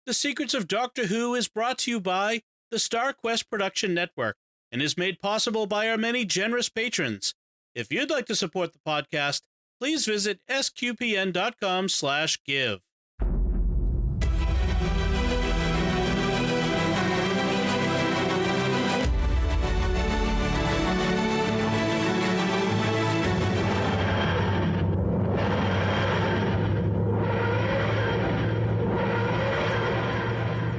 The Secrets of Doctor Who is brought to you by the Star Quest Production Network and is made possible by our many generous patrons. If you'd like to support the podcast, please visit sqpn.com/give.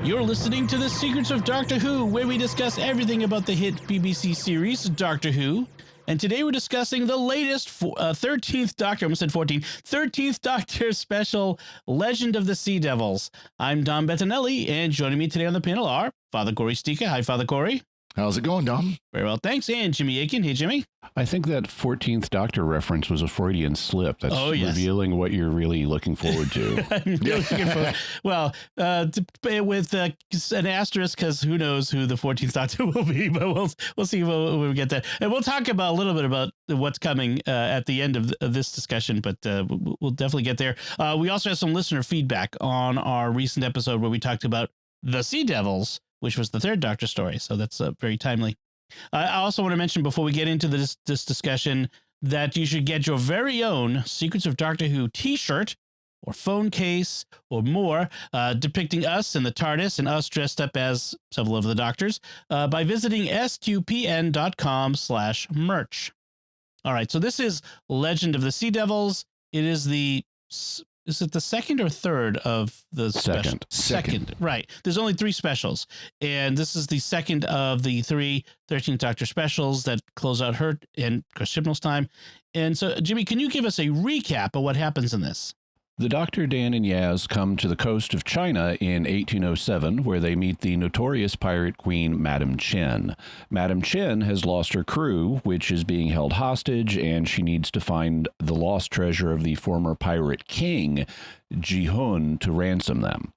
You're listening to The Secrets of Doctor Who, where we discuss everything about the hit BBC series Doctor Who. And today we're discussing the latest 13th Doctor, I almost said 14, 13th Doctor special, Legend of the Sea Devils. I'm Dom Bettinelli, and joining me today on the panel are Father Cory Sticha. Hi, Father Cory. How's it going, Dom? Very well, thanks. And Jimmy Akin. Hey, Jimmy. I think that 14th Doctor reference was a Freudian slip. That's revealing what you're really looking forward to. I'm really looking forward. Well, with an asterisk, because who knows who the 14th Doctor will be, but we'll see when we get that. And we'll talk about a little bit about what's coming at the end of this discussion, but we'll definitely get there. We also have some listener feedback on our recent episode where we talked about the Sea Devils, which was the third Doctor story. So that's very timely. I also want to mention before we get into this discussion that you should get your very own Secrets of Doctor Who t-shirt or phone case or more depicting us in the TARDIS and us dressed up as several of the Doctors by visiting sqpn.com/merch. All right. So this is Legend of the Sea Devils. It is is it the second or third of the special? Second. Right. There's only 3 specials. And this is the second of the 3 13th Doctor specials that close out her and Chris Chibnall's time. And so, Jimmy, can you give us a recap of what happens in this? The Doctor, Dan, and Yaz come to the coast of China in 1807, where they meet the notorious pirate queen, Madame Chen. Madame Chen has lost her crew, which is being held hostage, and she needs to find the lost treasure of the former pirate king, Ji-hun, to ransom them.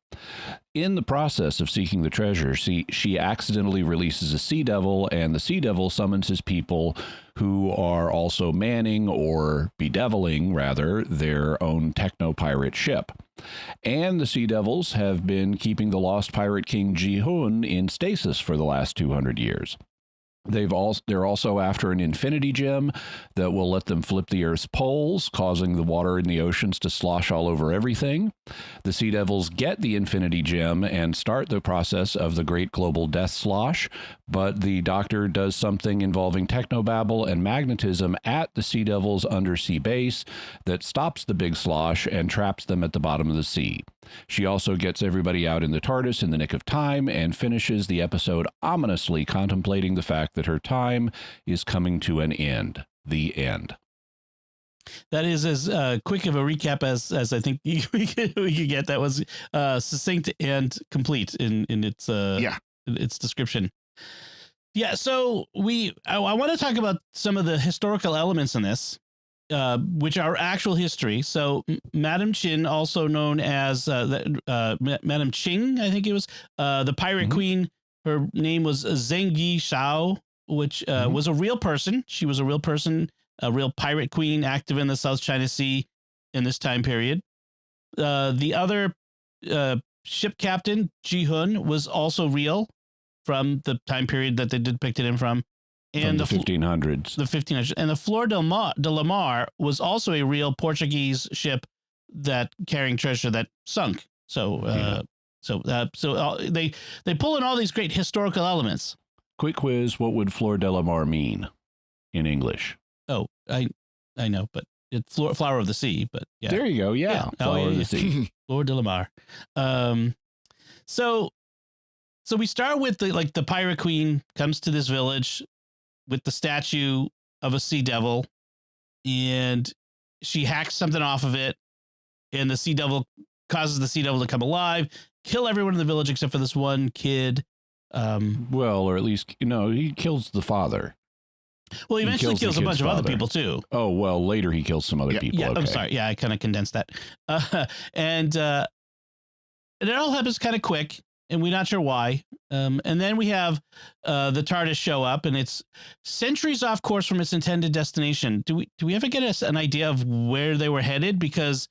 In the process of seeking the treasure, she accidentally releases a sea devil, and the sea devil summons his people who are also manning or bedeviling, rather, their own techno-pirate ship. And the sea devils have been keeping the lost pirate king Ji-hun in stasis for the last 200 years. They're also after an infinity gem that will let them flip the Earth's poles, causing the water in the oceans to slosh all over everything. The Sea Devils get the infinity gem and start the process of the Great Global Death Slosh, but the Doctor does something involving technobabble and magnetism at the Sea Devils' undersea base that stops the big slosh and traps them at the bottom of the sea. She also gets everybody out in the TARDIS in the nick of time and finishes the episode ominously contemplating the fact that her time is coming to an end. The end. That is as quick of a recap as I think you get. That was succinct and complete in its its description. Yeah, so I want to talk about some of the historical elements in this, which are actual history. So Madame Chen, also known as Madame Ching, I think it was, the pirate queen. Her name was Zheng Yi Shao, which was a real person. She was a real person, a real pirate queen active in the South China Sea in this time period. The other ship captain, Ji-hun, was also real from the time period that they depicted him from. And the 1500s. The 1500s. And the Flor de la Mar was also a real Portuguese ship that carrying treasure that sunk. So they pull in all these great historical elements. Quick quiz, what would Flor de la Mar mean in English? Oh, I know, but it's flower of the sea, but yeah. There you go. Yeah. Flower of the sea. Flor de la Mar. So we start with the pirate queen comes to this village with the statue of a sea devil, and she hacks something off of it, and the sea devil causes the sea devil to come alive, kill everyone in the village except for this one kid. Well, or at least, he kills the father. Well, he eventually kills a bunch of other people too. Oh, well, later he kills some other people. Yeah, okay. I'm sorry. Yeah, I kind of condensed that. And it all happens kind of quick, and we're not sure why. And then we have the TARDIS show up, and it's centuries off course from its intended destination. Do we ever get an idea of where they were headed? Because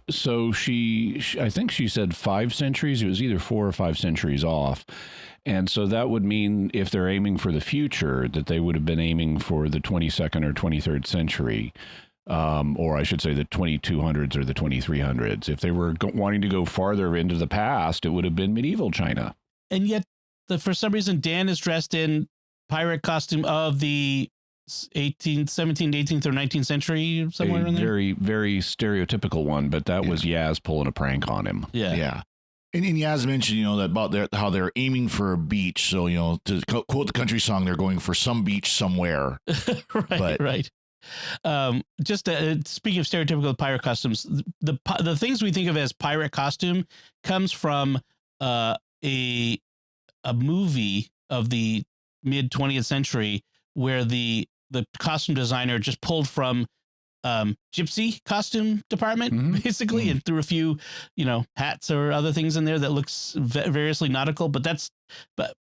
So she, I think she said 5 centuries. It was either 4 or 5 centuries off. And so that would mean if they're aiming for the future, that they would have been aiming for the 22nd or 23rd century, or I should say the 2200s or the 2300s. If they were wanting to go farther into the past, it would have been medieval China. And yet, for some reason, Dan is dressed in pirate costume of the 17th, 18th, or 19th century, somewhere in there. Very, very stereotypical one, but that was Yaz pulling a prank on him. Yeah. And Yaz mentioned, that about how they're aiming for a beach. So, to quote the country song, they're going for some beach somewhere. Right. Just speaking of stereotypical pirate costumes, the things we think of as pirate costume comes from a movie of the mid 20th century where the costume designer just pulled from gypsy costume department, basically, and threw a few, hats or other things in there that looks variously nautical. But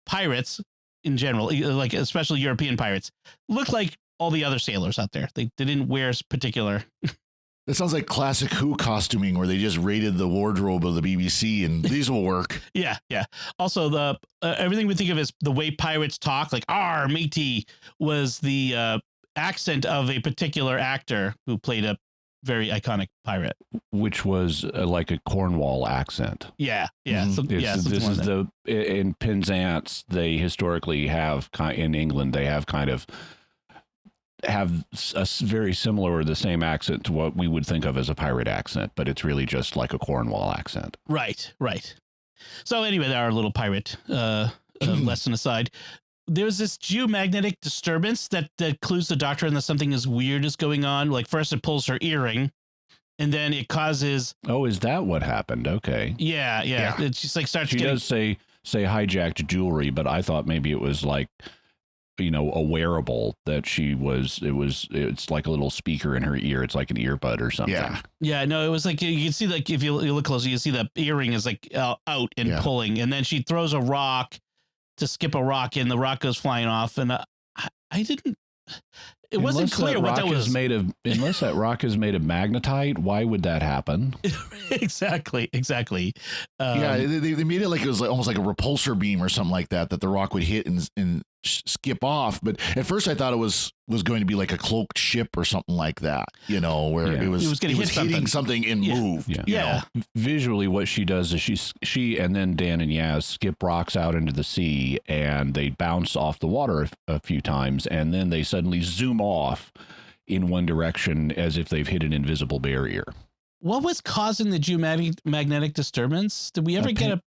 pirates in general, like especially European pirates, look like all the other sailors out there. They didn't wear particular. That sounds like classic Who costuming, where they just raided the wardrobe of the BBC and these will work. Yeah. Also, the everything we think of as the way pirates talk, like "Arr, matey," was the accent of a particular actor who played a very iconic pirate, which was like a Cornwall accent. Yeah. This is in Penzance. They historically have in England. They have a very similar or the same accent to what we would think of as a pirate accent, but it's really just like a Cornwall accent. Right. So anyway, our little pirate lesson aside, there's this geomagnetic disturbance that clues the Doctor in that something is weird is going on. Like first it pulls her earring, and then it causes. Oh, is that what happened? Okay. Yeah. It just like starts. She does say hijacked jewelry, but I thought maybe it was like, a wearable that it's like a little speaker in her ear. It's like an earbud or something. Yeah. No, it was like, you can see, like, if you look closely, you see the earring is like out and pulling, and then she throws a rock to skip a rock and the rock goes flying off. And it wasn't clear what that was made of. Unless that rock is made of magnetite, why would that happen? Exactly. They made it like it was almost like a repulsor beam or something like that the rock would hit and skip off. But at first I thought it was going to be like a cloaked ship or something like that, where it was hitting something and moved. Yeah. Visually, what she does is she and then Dan and Yaz skip rocks out into the sea, and they bounce off the water a few times, and then they suddenly zoom off in one direction as if they've hit an invisible barrier. What was causing the geomagnetic disturbance? Did we ever get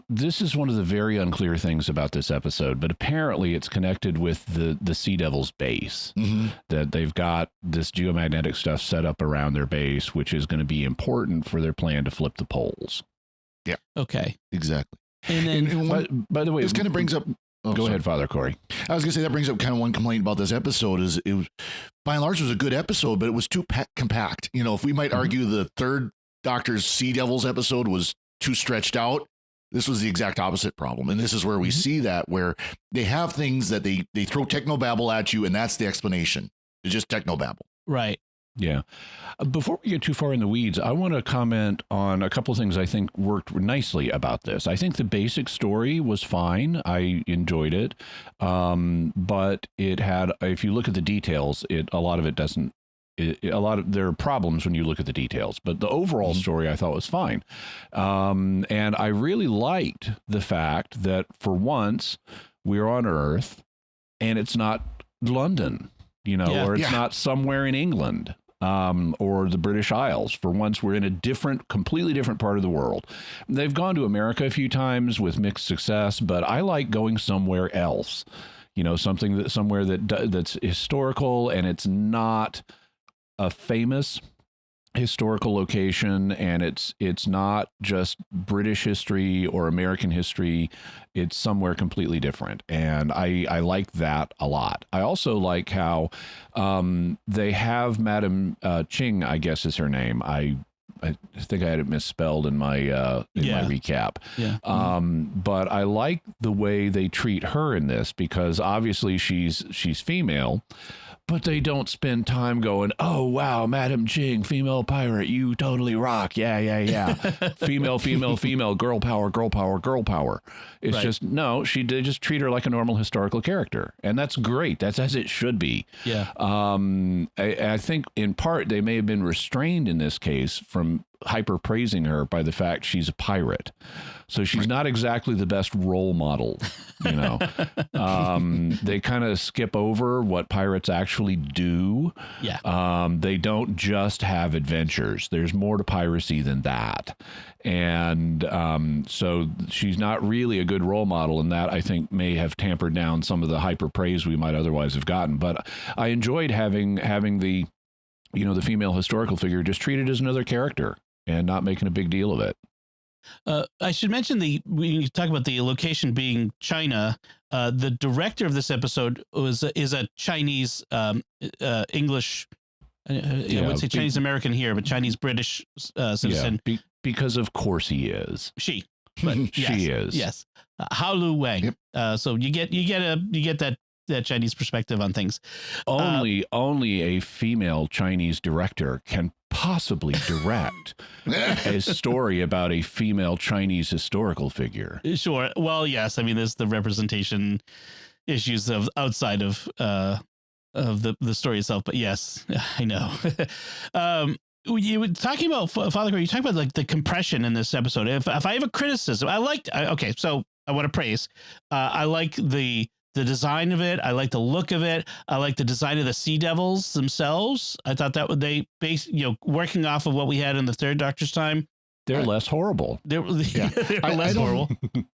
this is one of the very unclear things about this episode, but apparently it's connected with the Sea Devil's base, that they've got this geomagnetic stuff set up around their base, which is going to be important for their plan to flip the poles. Yeah. Okay. Exactly. And then, by the way, this kind of brings up. Go ahead, Father Cory. I was going to say that brings up kind of one complaint about this episode is it was, by and large, was a good episode, but it was too compact. If we might argue the third Doctor's Sea Devils episode was too stretched out, this was the exact opposite problem. And this is where we see that, where they have things that they throw technobabble at you, and that's the explanation. It's just technobabble. Right. Yeah. Before we get too far in the weeds, I want to comment on a couple of things I think worked nicely about this. I think the basic story was fine. I enjoyed it. But it had, if you look at the details, a lot of it doesn't. There are problems when you look at the details, but the overall story I thought was fine. And I really liked the fact that for once we're on Earth and it's not London, or it's not somewhere in England. Or the British Isles. For once, we're in a completely different part of the world. They've gone to America a few times with mixed success, but I like going somewhere else. Somewhere that's historical, and it's not a famous historical location, and it's not just British history or American history. It's somewhere completely different, and I like that a lot. I also like how they have Madam Ching, I guess is her name. I think I had it misspelled in my my recap. Yeah. But I like the way they treat her in this, because obviously she's female, But they don't spend time going, oh, wow, Madam Ching, female pirate, you totally rock. Yeah. Female, girl power, girl power, girl power. It's just, no, they just treat her like a normal historical character. And that's great. That's as it should be. Yeah. I think in part they may have been restrained in this case from hyper praising her by the fact she's a pirate. So she's not exactly the best role model, you know. They kind of skip over what pirates actually do. Yeah. They don't just have adventures. There's more to piracy than that. And so she's not really a good role model, and that I think may have tampered down some of the hyper praise we might otherwise have gotten. But I enjoyed having the, you know, the female historical figure just treated as another character and not making a big deal of it. I should mention when you talk about the location being China, the director of this episode is a Chinese English. I would say Chinese American here, but Chinese British citizen. Yeah, because of course he is. She is. Yes. Hao Lu Wang. Yep. So you get that Chinese perspective on things. Only a female Chinese director can possibly direct a story about a female Chinese historical figure. Sure. Well, yes. I mean, there's the representation issues of outside of the story itself. But yes, I know. You were talking about Father Cory. You talked about like the compression in this episode. If I have a criticism, so I want to praise. I like the design of it. I like the look of it. I like the design of the Sea Devils themselves. I thought that they working off of what we had in the Third Doctor's time. They're less horrible. They're less horrible.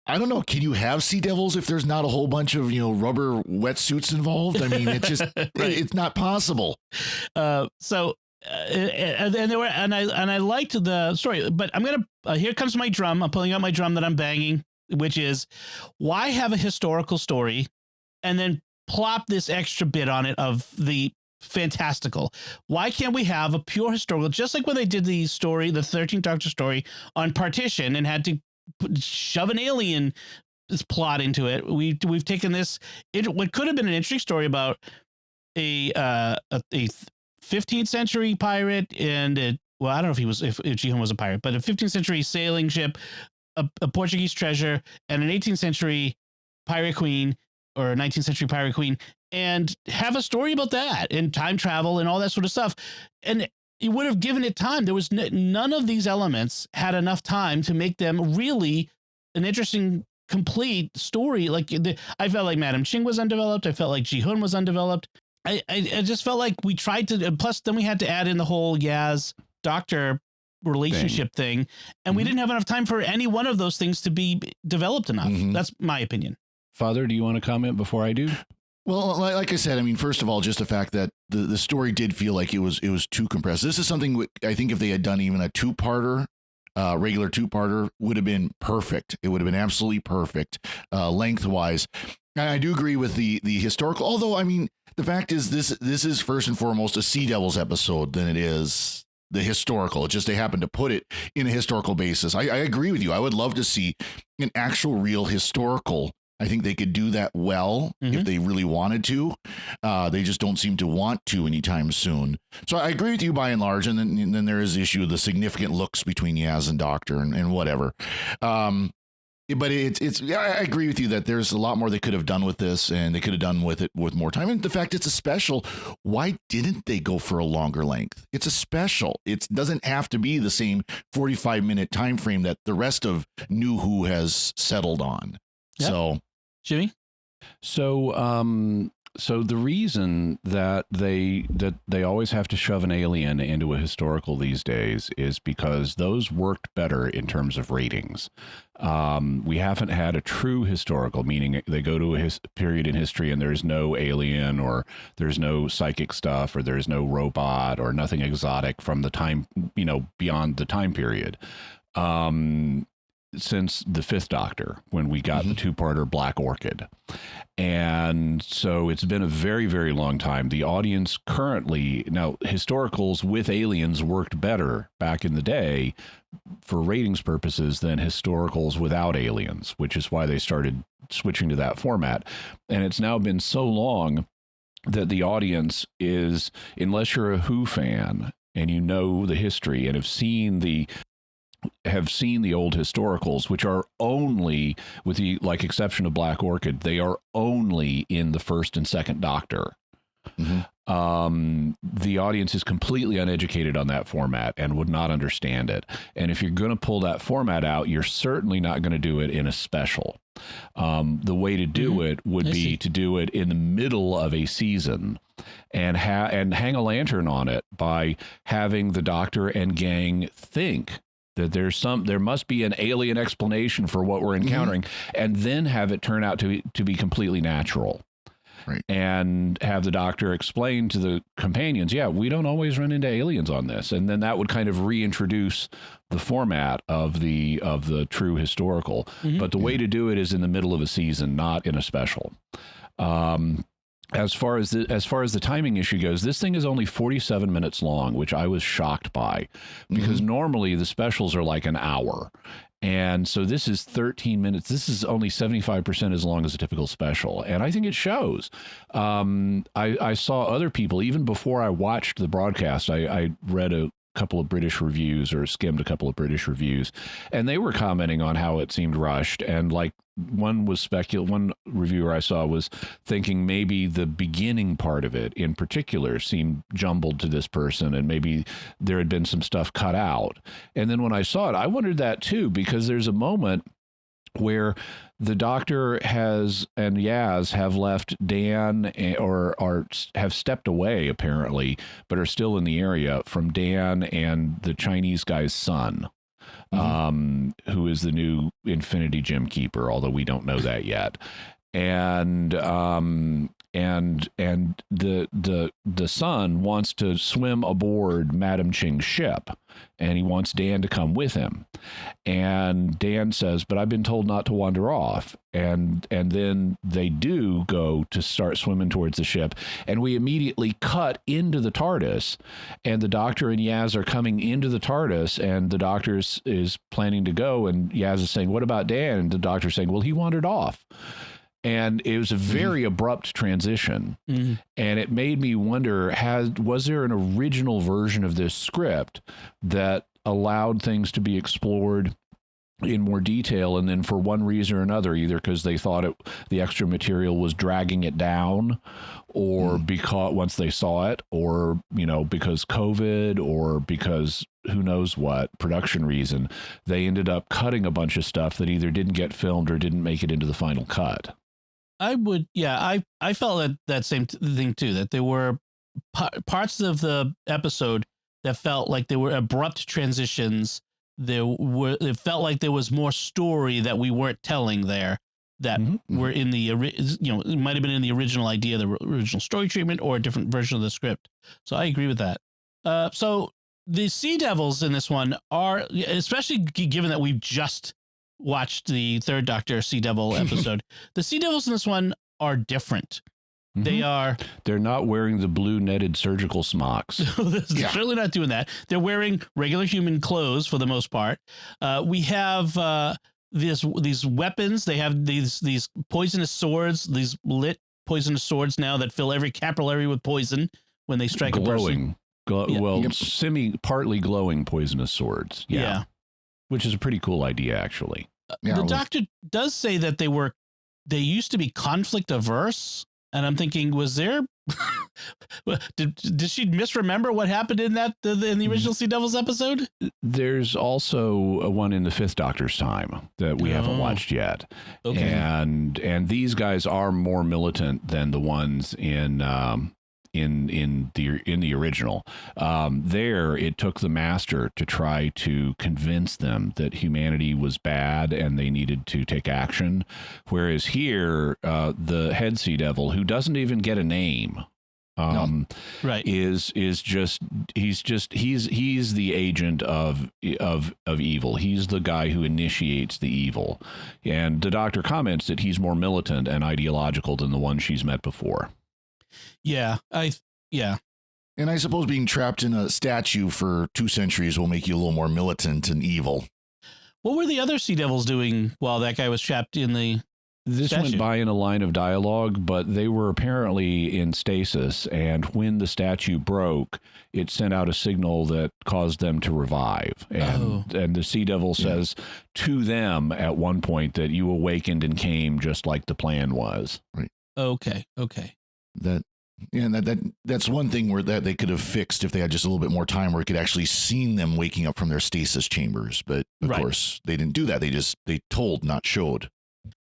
I don't know. Can you have Sea Devils if there's not a whole bunch of, rubber wetsuits involved? I mean, it's just, it's not possible. And I liked the story, but I'm going to, here comes my drum. I'm pulling out my drum that I'm banging, which is why have a historical story and then plop this extra bit on it of the fantastical? Why can't we have a pure historical, just like when they did the 13th Doctor story on Partition and had to shove an alien plot into it? We've taken this, what could have been an interesting story about a 15th century pirate and I don't know if Ji-hoon was a pirate, but a 15th century sailing ship, a Portuguese treasure, and an 18th century pirate queen or a 19th century pirate queen, and have a story about that and time travel and all that sort of stuff. And it would have given it time. There was none of these elements had enough time to make them really an interesting, complete story. Like I felt like Madam Ching was undeveloped. I felt like Ji-hoon was undeveloped. I just felt like we tried to, plus then we had to add in the whole Yaz Doctor relationship thing. And we didn't have enough time for any one of those things to be developed enough. That's my opinion. Father, do you want to comment before I do? Well, like I said, I mean, first of all, just the fact that the story did feel like it was too compressed. This is something I think if they had done even a two-parter, regular two-parter, would have been perfect. It would have been absolutely perfect lengthwise. And I do agree with the historical, although, I mean, the fact is this is first and foremost a Sea Devils episode than it is the historical. It's just they happen to put it in a historical basis. I agree with you. I would love to see an actual real historical. I think they could do that well if they really wanted to. They just don't seem to want to anytime soon. So I agree with you by and large. And then there is the issue of the significant looks between Yaz and Doctor and whatever. But I agree with you that there's a lot more they could have done with this, and they could have done with it with more time. And the fact it's a special, why didn't they go for a longer length? It's a special. It doesn't have to be the same 45-minute time frame that the rest of New Who has settled on. Yep. So, Jimmy? So the reason that they always have to shove an alien into a historical these days is because those worked better in terms of ratings. We haven't had a true historical, meaning they go to a period in history and there's no alien or there's no psychic stuff or there's no robot or nothing exotic from the time, beyond the time period. Since the Fifth Doctor, when we got the two-parter Black Orchid. And so it's been a very, very long time. The audience currently, now historicals with aliens worked better back in the day for ratings purposes than historicals without aliens, which is why they started switching to that format. And it's now been so long that the audience is, unless you're a Who fan and you know the history and have seen the old historicals, which are only, with the exception of Black Orchid, they are only in the first and second Doctor. The audience is completely uneducated on that format and would not understand it. And if you're going to pull that format out, you're certainly not going to do it in a special. The way to do it would be to do it in the middle of a season and hang a lantern on it by having the Doctor and gang think that there must be an alien explanation for what we're encountering, and then have it turn out to be completely natural. Right. And have the Doctor explain to the companions, we don't always run into aliens on this. And then that would kind of reintroduce the format of the true historical. But the way to do it is in the middle of a season, not in a special. As far as the timing issue goes, this thing is only 47 minutes long, which I was shocked by, because normally the specials are like an hour. And so this is 13 minutes. This is only 75% as long as a typical special. And I think it shows. I saw other people, even before I watched the broadcast, I read a couple of British reviews, or skimmed a couple of British reviews, and they were commenting on how it seemed rushed. And one reviewer I saw was thinking maybe the beginning part of it in particular seemed jumbled to this person, and maybe there had been some stuff cut out. And then when I saw it, I wondered that too, because there's a moment where the Doctor and Yaz have left Dan, or have stepped away apparently, but are still in the area, from Dan and the Chinese guy's son, who is the new Infinity Gem keeper, although we don't know that yet. And the son wants to swim aboard Madam Ching's ship, and he wants Dan to come with him. And Dan says, "But I've been told not to wander off." And then they do go to start swimming towards the ship, and we immediately cut into the TARDIS, and the Doctor and Yaz are coming into the TARDIS, and the Doctor is planning to go, and Yaz is saying, "What about Dan?" And the Doctor's saying, "Well, he wandered off." And it was a very abrupt transition. And it made me wonder, was there an original version of this script that allowed things to be explored in more detail, and then for one reason or another, either because they thought the extra material was dragging it down, or because once they saw it, or because COVID, or because who knows what production reason, they ended up cutting a bunch of stuff that either didn't get filmed or didn't make it into the final cut. I felt that same thing too, that there were parts of the episode that felt like they were abrupt transitions. It felt like there was more story that we weren't telling there, that were in the, it might have been in the original idea, the original story treatment, or a different version of the script. So I agree with that. So the Sea Devils in this one are, especially given that we've just watched the third Doctor Sea Devil episode, the Sea Devils in this one are different. They're not wearing the blue netted surgical smocks. They're certainly not doing that. They're wearing regular human clothes for the most part. We have these weapons. They have these poisonous swords, these lit poisonous swords now that fill every capillary with poison when they strike a person. Partly glowing poisonous swords. Yeah. Which is a pretty cool idea, actually. The Doctor does say that they used to be conflict averse. And I'm thinking, was there, did she misremember what happened in the original Sea Devils episode? There's also one in the fifth Doctor's time that we haven't watched yet. Okay. And these guys are more militant than the ones in the original. There, it took the Master to try to convince them that humanity was bad and they needed to take action. Whereas here, the head Sea Devil, who doesn't even get a name, is just he's the agent of evil. He's the guy who initiates the evil, and the Doctor comments that he's more militant and ideological than the one she's met before. Yeah. And I suppose being trapped in a statue for 2 centuries will make you a little more militant and evil. What were the other Sea Devils doing while that guy was trapped in the This statue. went by in a line of dialogue, but they were apparently in stasis, and when the statue broke, it sent out a signal that caused them to revive. And the Sea Devil says to them at one point that you awakened and came just like the plan was. Right. Okay. That's one thing where that they could have fixed if they had just a little bit more time, where it could actually seen them waking up from their stasis chambers. But of course, they didn't do that. They told, not showed.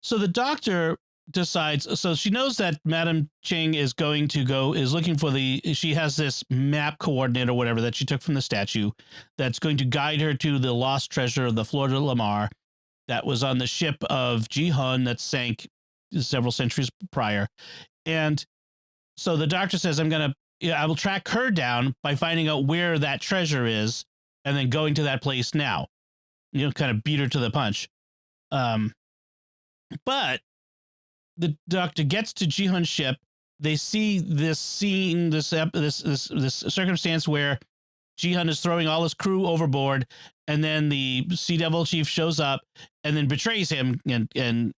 So the doctor decides, so she knows that Madame Ching is looking for she has this map coordinate or whatever that she took from the statue that's going to guide her to the lost treasure of the Fleur de la Mar that was on the ship of Ji-hun that sank several centuries prior. And so the doctor says, I will track her down by finding out where that treasure is and then going to that place now, kind of beat her to the punch. But the doctor gets to Ji-hun's ship. They see this scene, this circumstance where Ji-hun is throwing all his crew overboard, and then the Sea Devil chief shows up and then betrays him and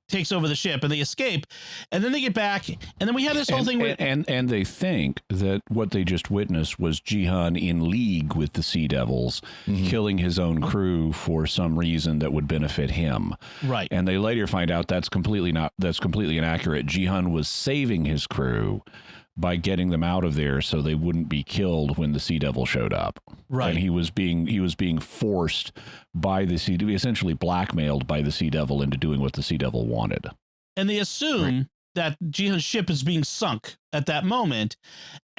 takes over the ship, and they escape, and then they get back, and then we have this whole thing where and they think that what they just witnessed was Ji-hun in league with the Sea Devils, killing his own crew for some reason that would benefit him. Right. And they later find out that's completely inaccurate. Ji-hun was saving his crew by getting them out of there so they wouldn't be killed when the Sea Devil showed up. Right. And he was being forced by the Sea Devil, essentially blackmailed by the Sea Devil into doing what the Sea Devil wanted. And they assume that Ji-hun's ship is being sunk at that moment.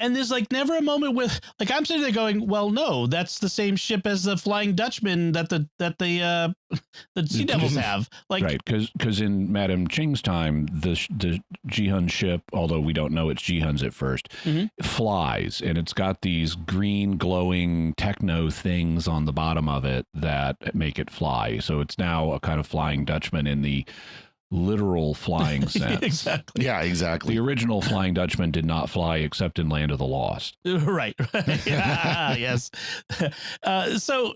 And there's never a moment with I'm sitting there going, well, no, that's the same ship as the Flying Dutchman that the Sea Devils have. Right, because in Madame Ching's time, the Ji-hun ship, although we don't know it's Ji-hun's at first, flies, and it's got these green glowing techno things on the bottom of it that make it fly. So it's now a kind of Flying Dutchman in the literal flying sense. Exactly. Yeah, exactly. The original Flying Dutchman did not fly except in Land of the Lost. Right. Yes. So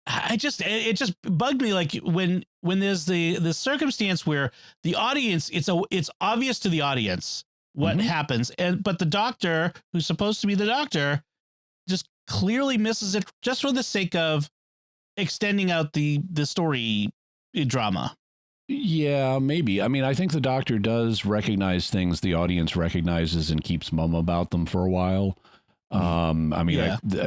it just bugged me, when there's the circumstance where the audience, it's obvious to the audience what happens, but the doctor, who's supposed to be the doctor, just clearly misses it just for the sake of extending out the story drama. Yeah, maybe. I mean, I think the doctor does recognize things the audience recognizes and keeps mum about them for a while. I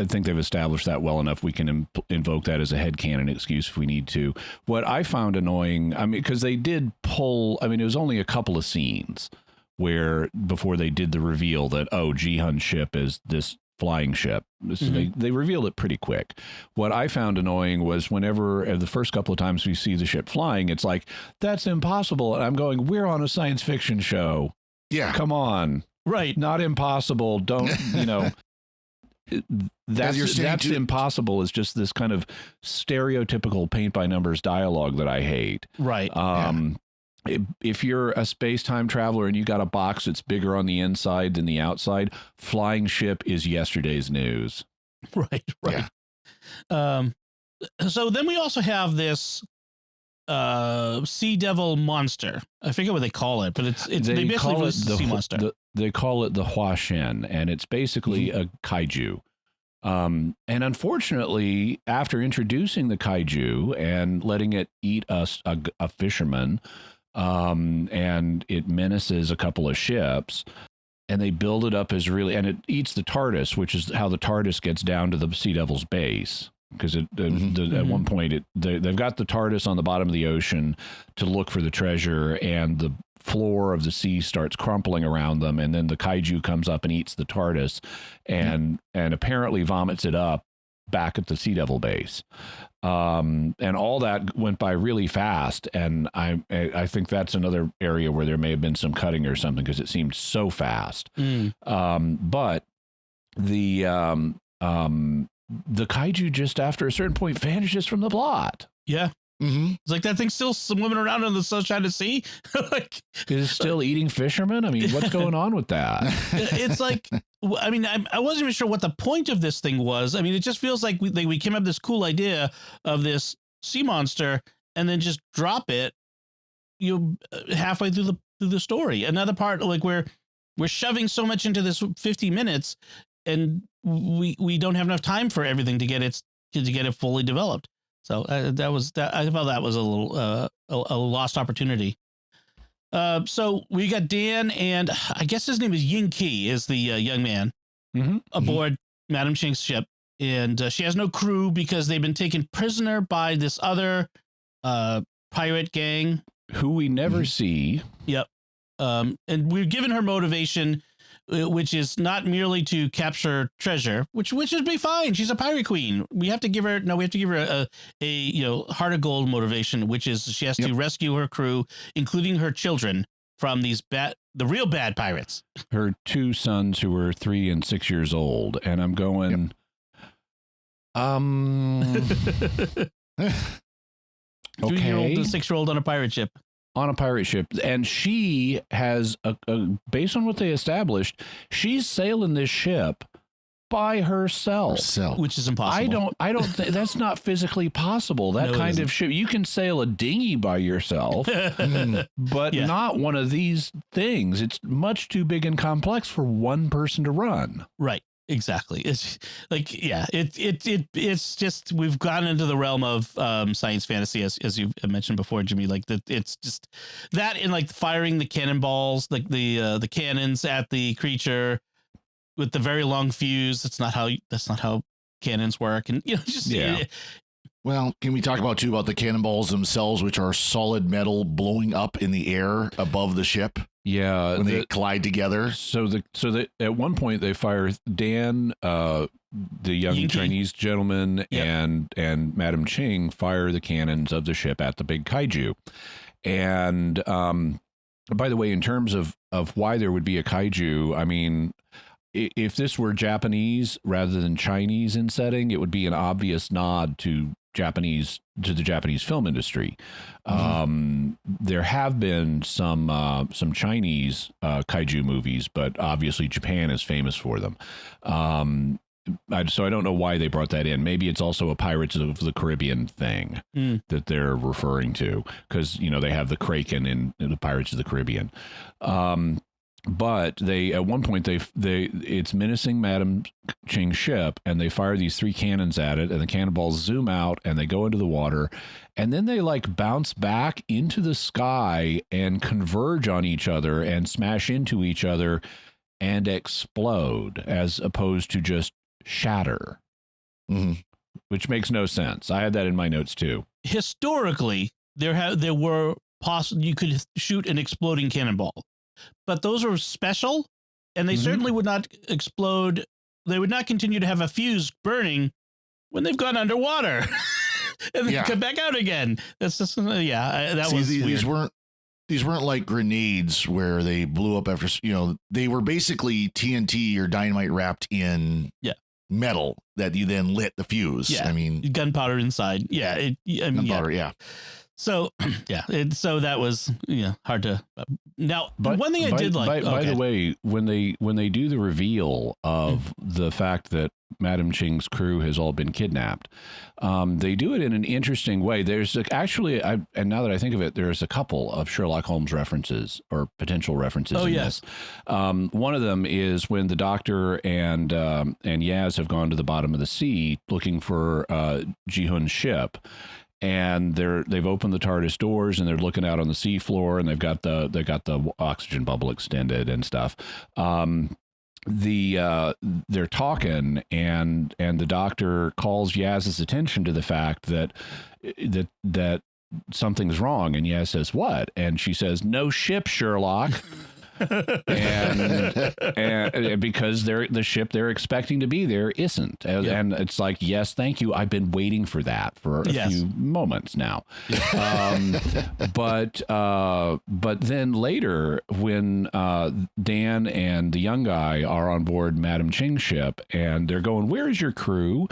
think they've established that well enough. We can invoke that as a headcanon excuse if we need to. What I found annoying, because they did pull, it was only a couple of scenes before they did the reveal that, Ji-hun's ship is this flying ship. So they revealed it pretty quick. What I found annoying was whenever the first couple of times we see the ship flying, it's like, that's impossible. And I'm going, we're on a science fiction show. Yeah. Come on. Right. Not impossible. Don't, that's impossible is just this kind of stereotypical paint by numbers dialogue that I hate. Right. If you're a space-time traveler and you got a box that's bigger on the inside than the outside, flying ship is yesterday's news. Right. Yeah. So then we also have this Sea Devil monster. I forget what they call it, but they basically call it the sea monster. They call it the Hua Shen, and it's basically a kaiju. And unfortunately, after introducing the kaiju and letting it eat a fisherman, and it menaces a couple of ships, and they build it up as and it eats the TARDIS, which is how the TARDIS gets down to the Sea Devil's base. Because at one point, they've got the TARDIS on the bottom of the ocean to look for the treasure, and the floor of the sea starts crumpling around them, and then the kaiju comes up and eats the TARDIS, and apparently vomits it up back at the Sea Devil base. And all that went by really fast, and I think that's another area where there may have been some cutting or something, because it seemed so fast. But the kaiju just after a certain point vanishes from the plot. Yeah. It's like that thing's still swimming around in the Sunshine Sea. Is it still eating fishermen? I mean, what's going on with that? It's like, I wasn't even sure what the point of this thing was. It just feels like we came up with this cool idea of this sea monster and then just drop it. halfway through the story. Another part, like we're shoving so much into this 50 minutes, and we don't have enough time for everything to get it fully developed. So I thought that was a little a lost opportunity. So we got Dan, and I guess his name is Yin Ki, is the young man aboard Madam Ching's ship, and she has no crew because they've been taken prisoner by this other pirate gang who we never see. Yep. And we're given her motivation, which is not merely to capture treasure, which would be fine. She's a pirate queen. We have to give her a heart of gold motivation, which is she has to rescue her crew, including her children, from the real bad pirates. Her two sons who were 3 and 6 years old. And I'm going, okay. 3-year-old to 6-year-old on a pirate ship. On a pirate ship, and she has based on what they established, she's sailing this ship by herself, which is impossible. I don't think that's not physically possible. That kind of ship, you can sail a dinghy by yourself, but not one of these things. It's much too big and complex for one person to run. Right. Exactly. It's like, it's just, we've gotten into the realm of science fantasy, as you mentioned before, Jimmy, like that. It's just that, and like firing the cannonballs, like the cannons at the creature with the very long fuse. That's not how cannons work. And, well, can we talk about the cannonballs themselves, which are solid metal blowing up in the air above the ship? Yeah, when they collide together. So at one point they fire Dan, the young Chinese gentleman, and Madam Ching fire the cannons of the ship at the big kaiju. And by the way, in terms of why there would be a kaiju, I mean, if this were Japanese rather than Chinese in setting, it would be an obvious nod to the Japanese film industry. There have been some Chinese kaiju movies, but obviously Japan is famous for them. So I don't know why they brought that in. Maybe it's also a Pirates of the Caribbean thing that they're referring to, because they have the Kraken in the Pirates of the Caribbean. But they, at one point, it's menacing Madam Ching's ship, and they fire these 3 cannons at it, and the cannonballs zoom out, and they go into the water, and then they like bounce back into the sky and converge on each other and smash into each other and explode, as opposed to just shatter, which makes no sense. I had that in my notes too. Historically, you could shoot an exploding cannonball. But those are special, and they certainly would not explode. They would not continue to have a fuse burning when they've gone underwater and then come back out again. That's just, these weren't like grenades where they blew up after, they were basically TNT or dynamite wrapped in metal that you then lit the fuse. Yeah. I mean, gunpowder inside. Yeah. Gunpowder. Yeah. So, so that was hard to. Now, one thing I did like. By the way, when they do the reveal of the fact that Madam Ching's crew has all been kidnapped, they do it in an interesting way. There's actually, and now that I think of it, there's a couple of Sherlock Holmes references or potential references in this. One of them is when the Doctor and Yaz have gone to the bottom of the sea looking for Ji-Hun's ship. And they've opened the TARDIS doors, and they're looking out on the seafloor, and they've got the oxygen bubble extended and stuff. They're talking, and the Doctor calls Yaz's attention to the fact that something's wrong, and Yaz says, "What?" And she says, "No ship, Sherlock." and because the ship they're expecting to be there isn't, and it's like, yes, thank you, I've been waiting for that for a few moments now. But then later, when Dan and the young guy are on board Madam Ching's ship, and they're going, "Where is your crew?"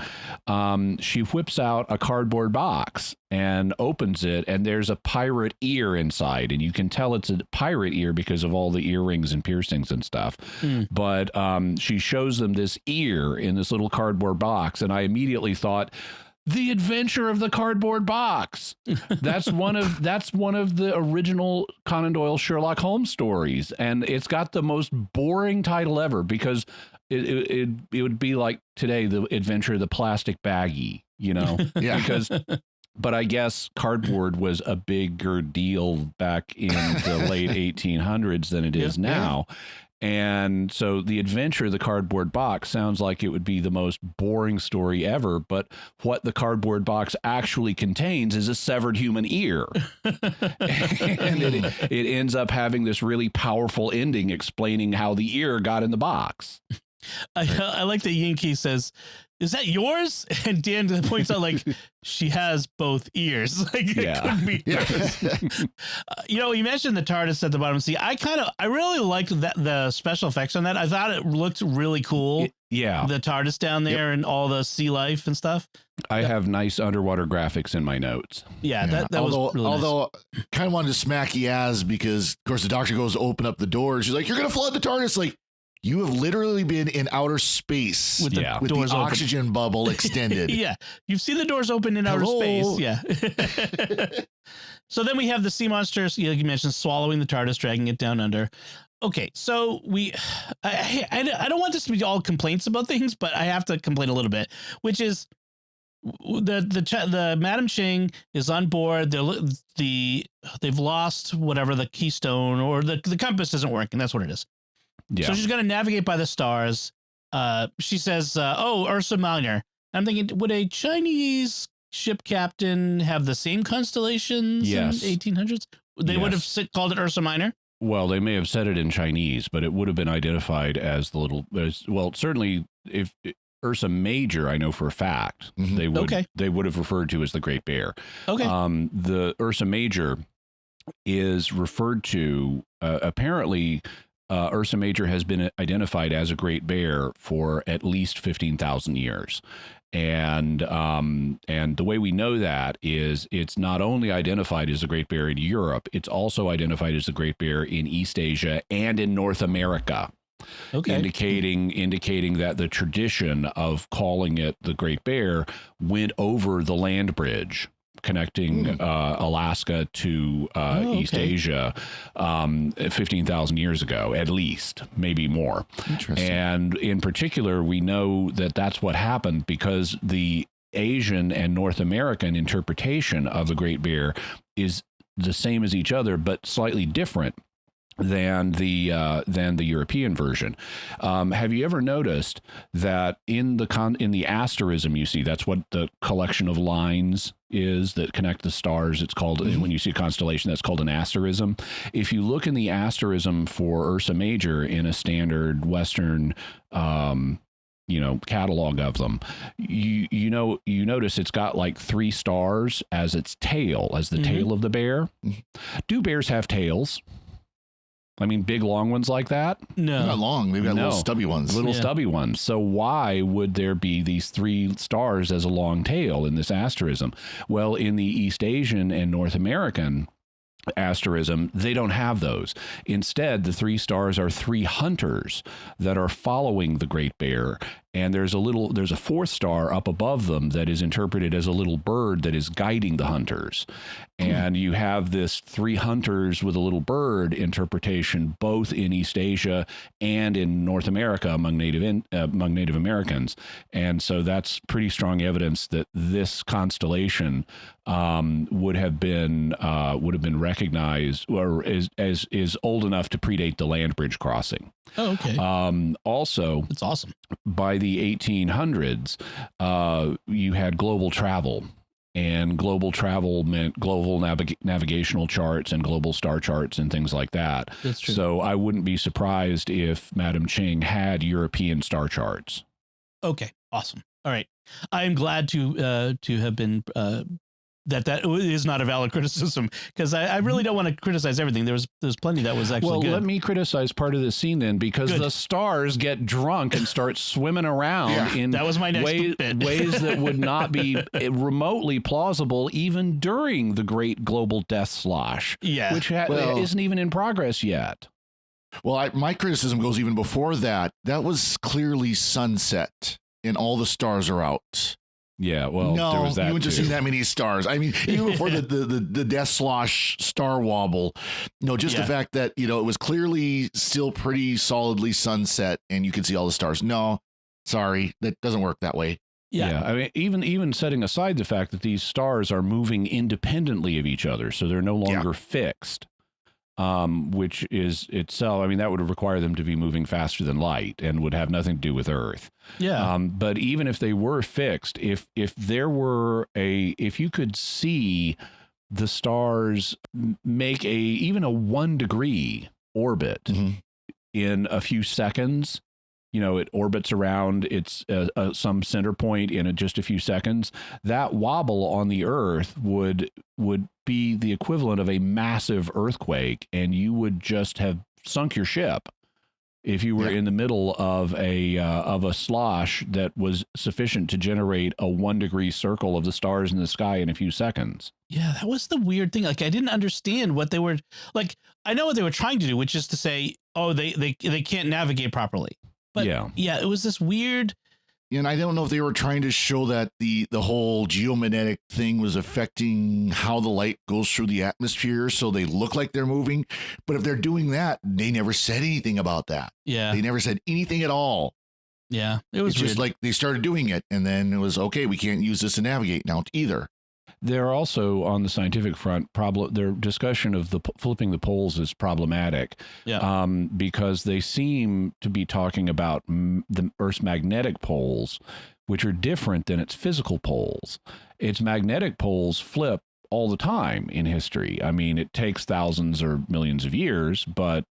She whips out a cardboard box and opens it, and there's a pirate ear inside, and you can tell it's a pirate ear because of all the earrings and piercings and stuff. But she shows them this ear in this little cardboard box, and I immediately thought, The Adventure of the Cardboard Box. That's one of the original Conan Doyle Sherlock Holmes stories, and it's got the most boring title ever because it would be like today, The Adventure of the Plastic Baggie, yeah. But I guess cardboard was a bigger deal back in the late 1800s than it is now. And so The Adventure of the Cardboard Box sounds like it would be the most boring story ever, but what the cardboard box actually contains is a severed human ear. And it ends up having this really powerful ending explaining how the ear got in the box. I like that Yankee says, "Is that yours?" And Dan points out, like, she has both ears. Like, it couldn't be yours. You mentioned the TARDIS at the bottom. See, I really liked the special effects on that. I thought it looked really cool. The TARDIS down there and all the sea life and stuff. I have nice underwater graphics in my notes. That was really although nice. Kind of wanted to smack Yaz because, of course, the Doctor goes to open up the door. She's like, "You're going to flood the TARDIS." Like, you have literally been in outer space with the oxygen bubble extended. You've seen the doors open in outer space. Yeah. So then we have the sea monsters, like you mentioned, swallowing the TARDIS, dragging it down under. Okay, so I don't want this to be all complaints about things, but I have to complain a little bit, which is the Madam Ching is on board. They've lost whatever the keystone or the compass isn't working. That's what it is. Yeah. So she's going to navigate by the stars. She says, Ursa Major. I'm thinking, would a Chinese ship captain have the same constellations in 1800s? They would have called it Ursa Minor? Well, they may have said it in Chinese, but it would have been identified as the little... Well, certainly, if Ursa Major, I know for a fact, they would have referred to as the Great Bear. Okay. The Ursa Major is referred to, apparently... Ursa Major has been identified as a great bear for at least 15,000 years. And the way we know that is it's not only identified as a great bear in Europe, it's also identified as a great bear in East Asia and in North America. Okay. Indicating that the tradition of calling it the Great Bear went over the land bridge connecting Alaska to East Asia 15,000 years ago, at least, maybe more. Interesting. And in particular, we know that that's what happened because the Asian and North American interpretation of the Great Bear is the same as each other, but slightly different than the European version. Have you ever noticed that in the asterism you see, that's what the collection of lines is that connect the stars. It's called, when you see a constellation, that's called an asterism. If you look in the asterism for Ursa Major in a standard Western catalog of them, you notice it's got like 3 stars as its tail, as the tail of the bear. Do bears have tails? I mean, big, long ones like that? No. Not long. They've got little stubby ones. Stubby ones. So why would there be these 3 stars as a long tail in this asterism? Well, in the East Asian and North American asterism, they don't have those. Instead, the 3 stars are 3 hunters that are following the Great Bear. And there's a 4th star up above them that is interpreted as a little bird that is guiding the hunters. And you have this 3 hunters with a little bird interpretation, both in East Asia and in North America among Native Americans. And so that's pretty strong evidence that this constellation would have been recognized or is old enough to predate the land bridge crossing. Oh, okay. Also, it's awesome. By the 1800s, you had global travel. And global travel meant global navigational charts and global star charts and things like that. That's true. So I wouldn't be surprised if Madam Ching had European star charts. Okay, awesome. All right. I am glad to have been that is not a valid criticism, because I really don't want to criticize everything. There's plenty that was actually good. Well, let me criticize part of the scene then, because the stars get drunk and start swimming around in that was my next ways that would not be remotely plausible even during the great global death slosh, which isn't even in progress yet. Well, my criticism goes even before that. That was clearly sunset and all the stars are out. Yeah, well, no, there was that you wouldn't have too. seen that many stars. I mean, even before the Death Slosh star wobble, just the fact that, it was clearly still pretty solidly sunset and you could see all the stars. No, sorry, that doesn't work that way. Yeah. I mean, even setting aside the fact that these stars are moving independently of each other, so they're no longer fixed. Which is itself, I mean, that would require them to be moving faster than light and would have nothing to do with Earth. Yeah. But even if they were fixed, if you could see the stars make even a 1 degree orbit in a few seconds, it orbits around its some center point in just a few seconds. That wobble on the Earth would be the equivalent of a massive earthquake, and you would just have sunk your ship if you were in the middle of a slosh that was sufficient to generate a 1 degree circle of the stars in the sky in a few seconds. Yeah, that was the weird thing. Like, I didn't understand what they were like. I know what they were trying to do, which is to say, oh, they can't navigate properly. But yeah, it was this weird. And I don't know if they were trying to show that the whole geomagnetic thing was affecting how the light goes through the atmosphere, so they look like they're moving. But if they're doing that, they never said anything about that. Yeah, they never said anything at all. Yeah, it was just like they started doing it, and then it was okay. We can't use this to navigate now either. They're also, on the scientific front, their discussion of the flipping the poles is problematic, because they seem to be talking about the Earth's magnetic poles, which are different than its physical poles. Its magnetic poles flip all the time in history. I mean, it takes thousands or millions of years, but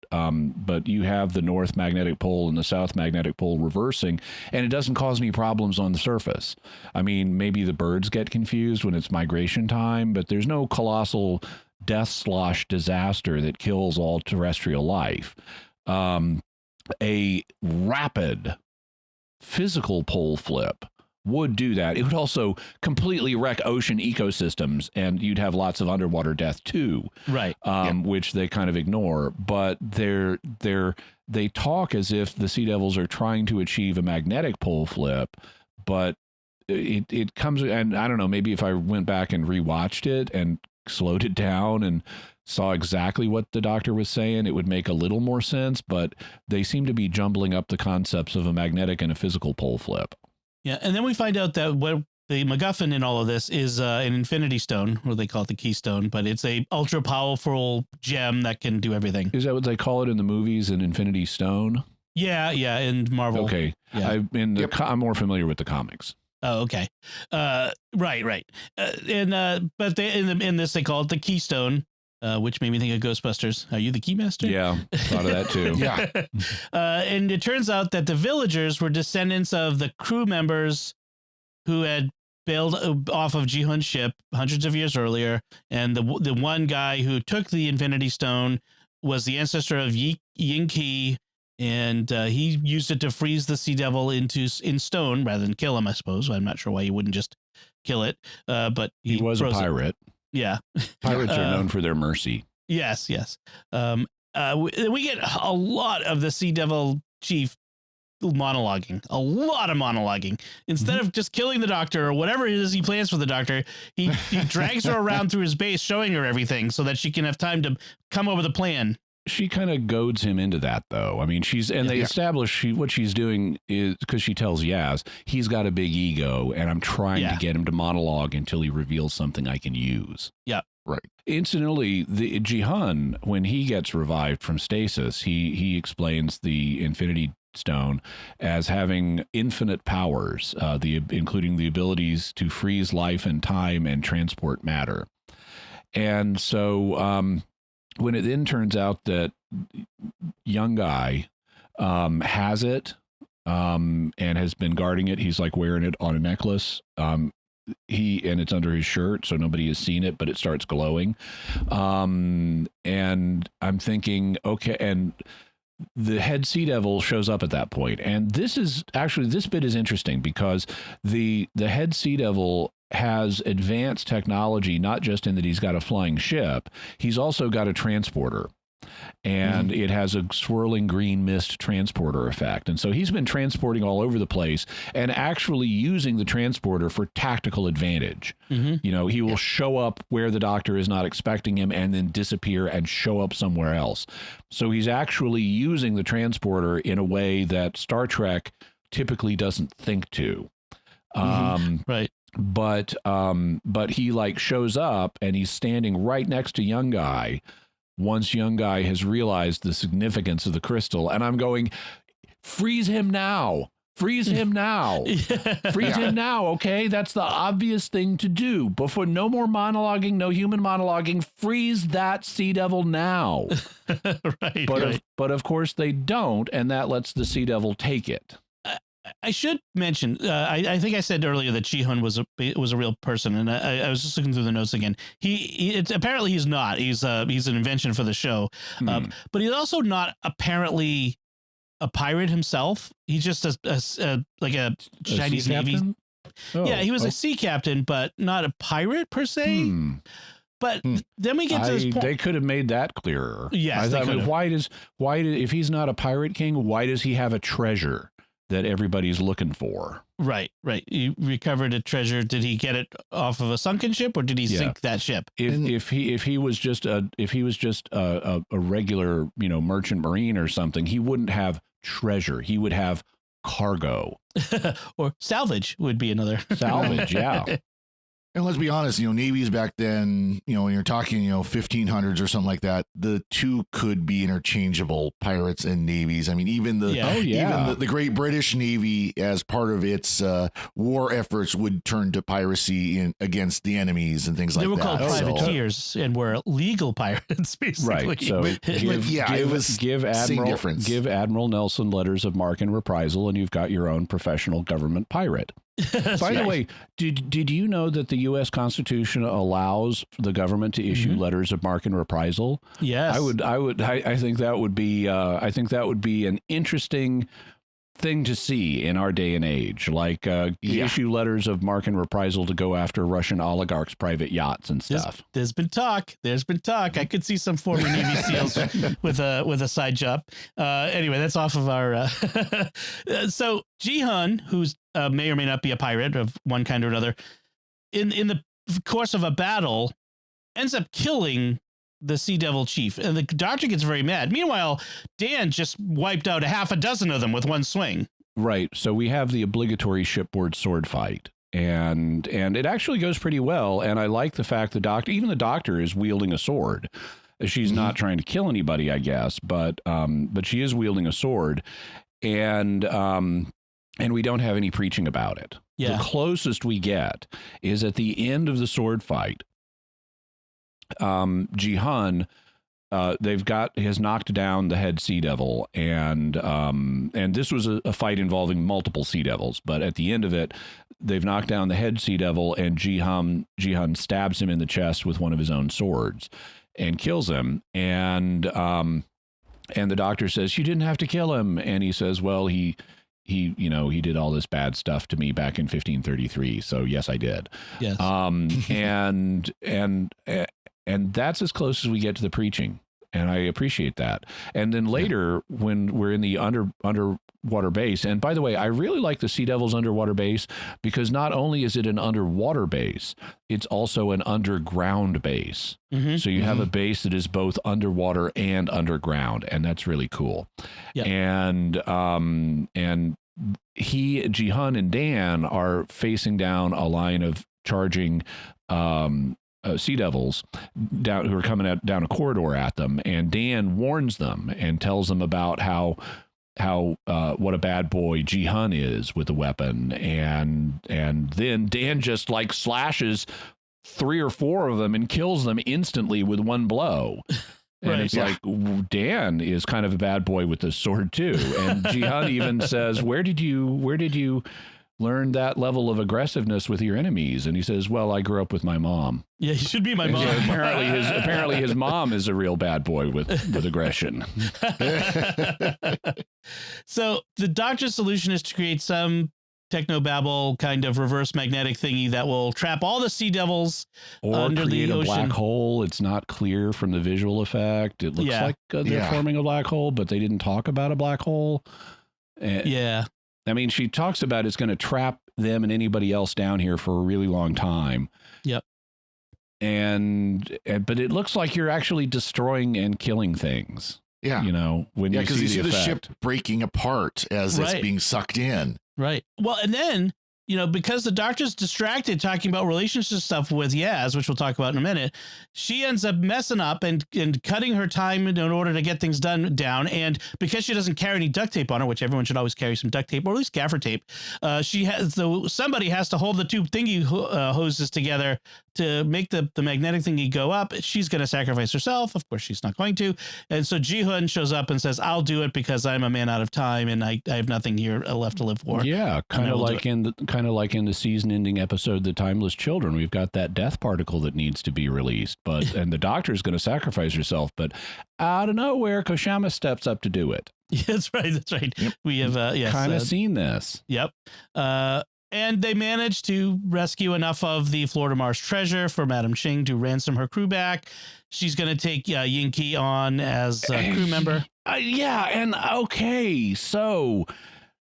you have the North magnetic pole and the South magnetic pole reversing, and it doesn't cause any problems on the surface. I mean, maybe the birds get confused when it's migration time, but there's no colossal death slosh disaster that kills all terrestrial life. A rapid physical pole flip would do that. It would also completely wreck ocean ecosystems, and you'd have lots of underwater death too, right? Which they kind of ignore. But they talk as if the Sea Devils are trying to achieve a magnetic pole flip, but it comes, and I don't know, maybe if I went back and rewatched it and slowed it down and saw exactly what the doctor was saying, it would make a little more sense. But they seem to be jumbling up the concepts of a magnetic and a physical pole flip. Yeah, and then we find out that what the MacGuffin in all of this is an Infinity Stone, or they call it the Keystone, but it's a ultra powerful gem that can do everything. Is that what they call it in the movies, an Infinity Stone? Yeah, in Marvel. Okay, yeah. I'm more familiar with the comics. Oh, okay, right. But in this they call it the Keystone. Which made me think of Ghostbusters. Are you the Keymaster? Yeah, thought of that too. Yeah. And it turns out that the villagers were descendants of the crew members who had bailed off of Ji-Hun's ship hundreds of years earlier. And the one guy who took the Infinity Stone was the ancestor of Yin Ki, and he used it to freeze the Sea Devil in stone rather than kill him, I suppose. I'm not sure why he wouldn't just kill it. But he was a pirate. Yeah. Pirates are known for their mercy. Yes. We get a lot of the Sea Devil chief monologuing, a lot of monologuing. Instead of just killing the doctor or whatever it is he plans for the doctor, he drags her around through his base, showing her everything so that she can have time to come up with a plan. She kind of goads him into that, though. I mean, they establish what she's doing is because she tells Yaz he's got a big ego, and I'm trying to get him to monologue until he reveals something I can use. Yeah, right. Incidentally, the Ji-Hun, when he gets revived from stasis, he explains the Infinity Stone as having infinite powers, including the abilities to freeze life and time and transport matter. And so, when it then turns out that young guy has it and has been guarding it, he's like wearing it on a necklace. And it's under his shirt, so nobody has seen it, but it starts glowing. And I'm thinking, okay, and the head Sea Devil shows up at that point. And this bit is interesting because the head Sea Devil has advanced technology, not just in that he's got a flying ship, he's also got a transporter. and it has a swirling green mist transporter effect. And so he's been transporting all over the place and actually using the transporter for tactical advantage. You know, he will show up where the Doctor is not expecting him and then disappear and show up somewhere else. So he's actually using the transporter in a way that Star Trek typically doesn't think to. Right. But he like shows up and he's standing right next to Young Guy once Young Guy has realized the significance of the crystal. And I'm going, freeze him now. Freeze him now. Freeze him now, okay? That's the obvious thing to do. Before, no more monologuing, no human monologuing. Freeze that Sea Devil now. But of course they don't, and that lets the Sea Devil take it. I should mention, I think I said earlier that Ji-hun was a real person, and I was just looking through the notes again. Apparently he's not. He's an invention for the show, but he's also not apparently a pirate himself. He's just like a Chinese Navy. Yeah, he was a sea captain, but not a pirate per se. But then we get to this point. They could have made that clearer. Yes, why if he's not a pirate king, why does he have a treasure that everybody's looking for? Right. He recovered a treasure. Did he get it off of a sunken ship, or did he sink that ship? If he was just a regular, merchant marine or something, he wouldn't have treasure. He would have cargo. Or salvage would be another. Salvage, yeah. And let's be honest, navies back then, when you're talking, 1500s or something like that, the two could be interchangeable, pirates and navies. I mean, even the Great British Navy, as part of its war efforts, would turn to piracy against the enemies and things like that. They were called privateers and were legal pirates, basically. Right. So give Admiral Nelson letters of marque and reprisal, and you've got your own professional government pirate. By the way, did you know that the U.S. Constitution allows the government to issue letters of marque and reprisal? Yes, I think that would be an interesting thing to see in our day and age, like issue letters of marque and reprisal to go after Russian oligarchs' private yachts and stuff. There's been talk. I could see some former Navy SEALs with a side job. Anyway, that's off of our. So Ji-hun, who's may or may not be a pirate of one kind or another, in the course of a battle, ends up killing the Sea Devil chief, and the Doctor gets very mad. Meanwhile, Dan just wiped out a half a dozen of them with one swing. Right. So we have the obligatory shipboard sword fight, and it actually goes pretty well. And I like the fact the Doctor is wielding a sword. She's not trying to kill anybody, I guess, but she is wielding a sword, and we don't have any preaching about it. Yeah. The closest we get is at the end of the sword fight. Ji-hun, has knocked down the head Sea Devil, and this was a fight involving multiple Sea Devils, but at the end of it, they've knocked down the head Sea Devil, and Ji-hun stabs him in the chest with one of his own swords and kills him, and the Doctor says, "You didn't have to kill him," and he says, "Well, he did all this bad stuff to me back in 1533. So yes, I did." Yes. And that's as close as we get to the preaching. And I appreciate that. And then later when we're in the underwater base, and by the way, I really like the Sea Devil's underwater base because not only is it an underwater base, it's also an underground base. So you have a base that is both underwater and underground, and that's really cool. Yep. And Ji-hun and Dan are facing down a line of charging Sea Devils who are coming down a corridor at them, and Dan warns them and tells them about how what a bad boy Ji-hun is with the weapon, and then Dan just like slashes 3 or 4 of them and kills them instantly with one blow. And it's like, Dan is kind of a bad boy with the sword too. And Ji-hun even says, where did you learn that level of aggressiveness with your enemies? And he says, well, I grew up with my mom. Yeah, he should be my mom. So apparently his mom is a real bad boy with aggression. So the Doctor's solution is to create some technobabble kind of reverse magnetic thingy that will trap all the sea devils under the ocean. Black hole. It's not clear from the visual effect. It looks like they're forming a black hole, but they didn't talk about a black hole. I mean, she talks about it's going to trap them and anybody else down here for a really long time. Yep. But it looks like you're actually destroying and killing things. Yeah. You know, when you see the ship breaking apart as it's being sucked in. Right. Well, and then, you know, because the Doctor's distracted talking about relationship stuff with Yaz, which we'll talk about in a minute, she ends up messing up and cutting her time in order to get things down. And because she doesn't carry any duct tape on her, which everyone should always carry some duct tape or at least gaffer tape, somebody has to hold the two thingy hoses together to make the magnetic thingy go up. She's going to sacrifice herself. Of course, she's not going to. And so Ji-hun shows up and says, I'll do it because I'm a man out of time and I have nothing here left to live for. Yeah, kind of like in the season-ending episode, The Timeless Children. We've got that death particle that needs to be released, and the Doctor's going to sacrifice herself, but out of nowhere, Koshama steps up to do it. Yeah, that's right. That's right. Yep. We have kind of seen this. Yep. And they managed to rescue enough of the Florida Mars treasure for Madam Ching to ransom her crew back. She's going to take Yin-Ki on as a crew member. So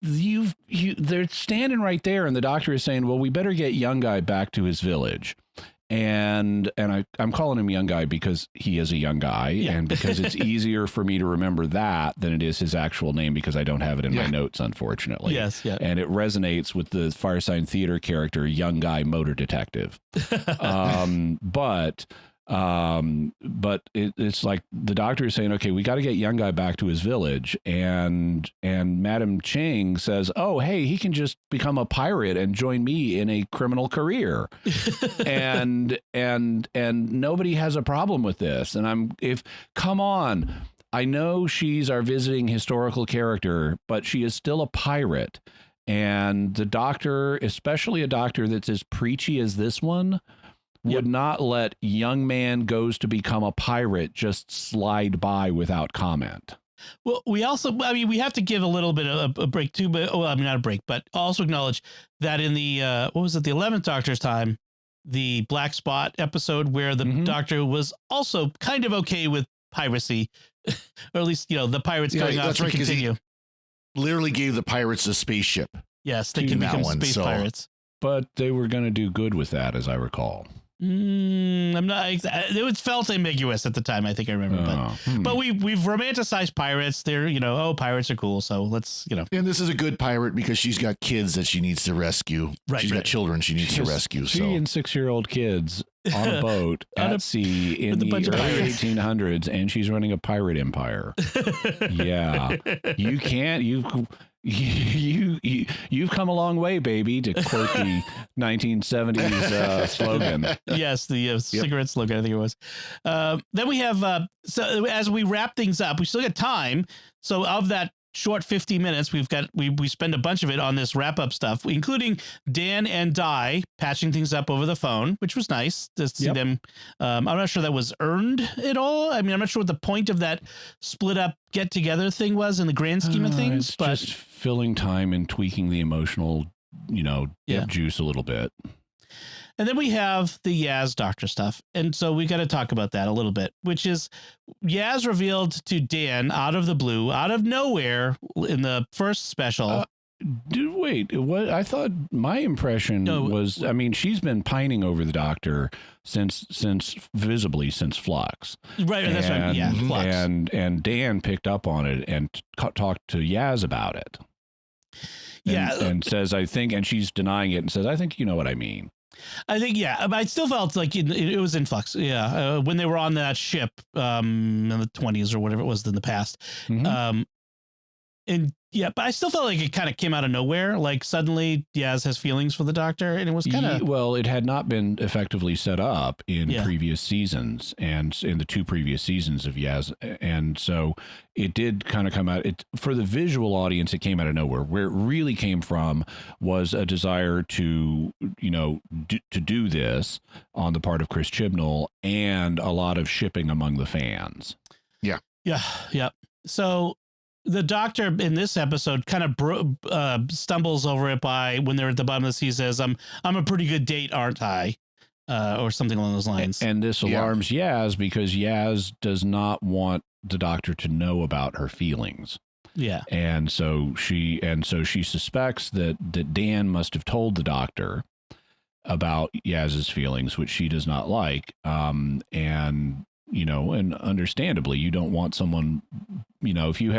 they're standing right there, and the Doctor is saying, well, we better get young guy back to his village. And I'm calling him young guy because he is a young guy, and because it's easier for me to remember that than it is his actual name because I don't have it in my notes, unfortunately. Yes, yeah. And it resonates with the Firesign Theater character, young guy motor detective. But it's like the Doctor is saying, okay, we got to get young guy back to his village, and Madam Ching says, oh, hey, he can just become a pirate and join me in a criminal career. and nobody has a problem with this. And come on, I know she's our visiting historical character, but she is still a pirate. And the Doctor, especially a Doctor that's as preachy as this one, would not let young man goes to become a pirate just slide by without comment. Well, we have to give a little bit of a break too, but not a break, but also acknowledge that in the, the 11th Doctor's time, the Black Spot episode where the Doctor was also kind of okay with piracy, or at least, the pirates going off to continue. He literally gave the pirates a spaceship. Yes, they can become space pirates. But they were going to do good with that, as I recall. I'm not. It was felt ambiguous at the time. I think I remember, but we've romanticized pirates. They're pirates are cool. So let's And this is a good pirate because she's got kids that she needs to rescue. Right, she's got children she needs to rescue. She and 6-year-old kids on a boat at sea in the early 1800s, and she's running a pirate empire. Yeah, you can't. You've come a long way, baby, to quote the 1970s slogan. Yes, the cigarette slogan, I think it was. Then we have, so as we wrap things up, we still got time. So of that short 50 minutes, we spend a bunch of it on this wrap up stuff, including Dan and Di patching things up over the phone, which was nice to see them. I'm not sure that was earned at all. I mean, I'm not sure what the point of that split up get together thing was in the grand scheme of things, but just filling time and tweaking the emotional, juice a little bit. And then we have the Yaz Doctor stuff. And so we got to talk about that a little bit, which is Yaz revealed to Dan out of the blue, out of nowhere in the first special. Wait, what? I thought my impression was, I mean, she's been pining over the Doctor since Flux. Right. That's right. Yeah. Flux. And Dan picked up on it and talked to Yaz about it. And says, I think, and she's denying it and says, I think you know what I mean. I think, but I still felt like it was in flux. Yeah. When they were on that ship in the 20s or whatever it was in the past. But I still felt like it kind of came out of nowhere. Like suddenly Yaz has feelings for the Doctor, and it was kind of it had not been effectively set up in previous seasons and in the two previous seasons of Yaz, and so it did kind of come out. For the visual audience, it came out of nowhere. Where it really came from was a desire to do this on the part of Chris Chibnall and a lot of shipping among the fans. Yeah. So. the doctor in this episode kind of stumbles over it by when they're at the bottom of the sea, says, I'm a pretty good date, aren't I? Or something along those lines. And this alarms Yaz because Yaz does not want the doctor to know about her feelings. Yeah. And so she suspects that Dan must have told the doctor about Yaz's feelings, which she does not like. And understandably, you don't want someone, if you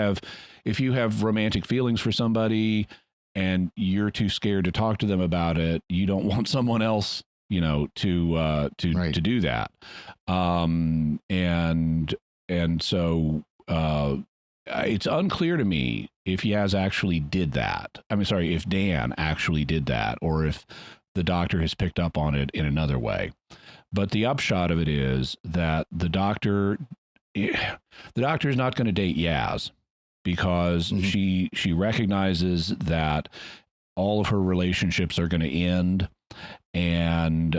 have romantic feelings for somebody and you're too scared to talk to them about it, you don't want someone else, to do that. So it's unclear to me if Yaz actually did that. If Dan actually did that, or if the doctor has picked up on it in another way. But the upshot of it is that the doctor is not going to date Yaz because she recognizes that all of her relationships are going to end, and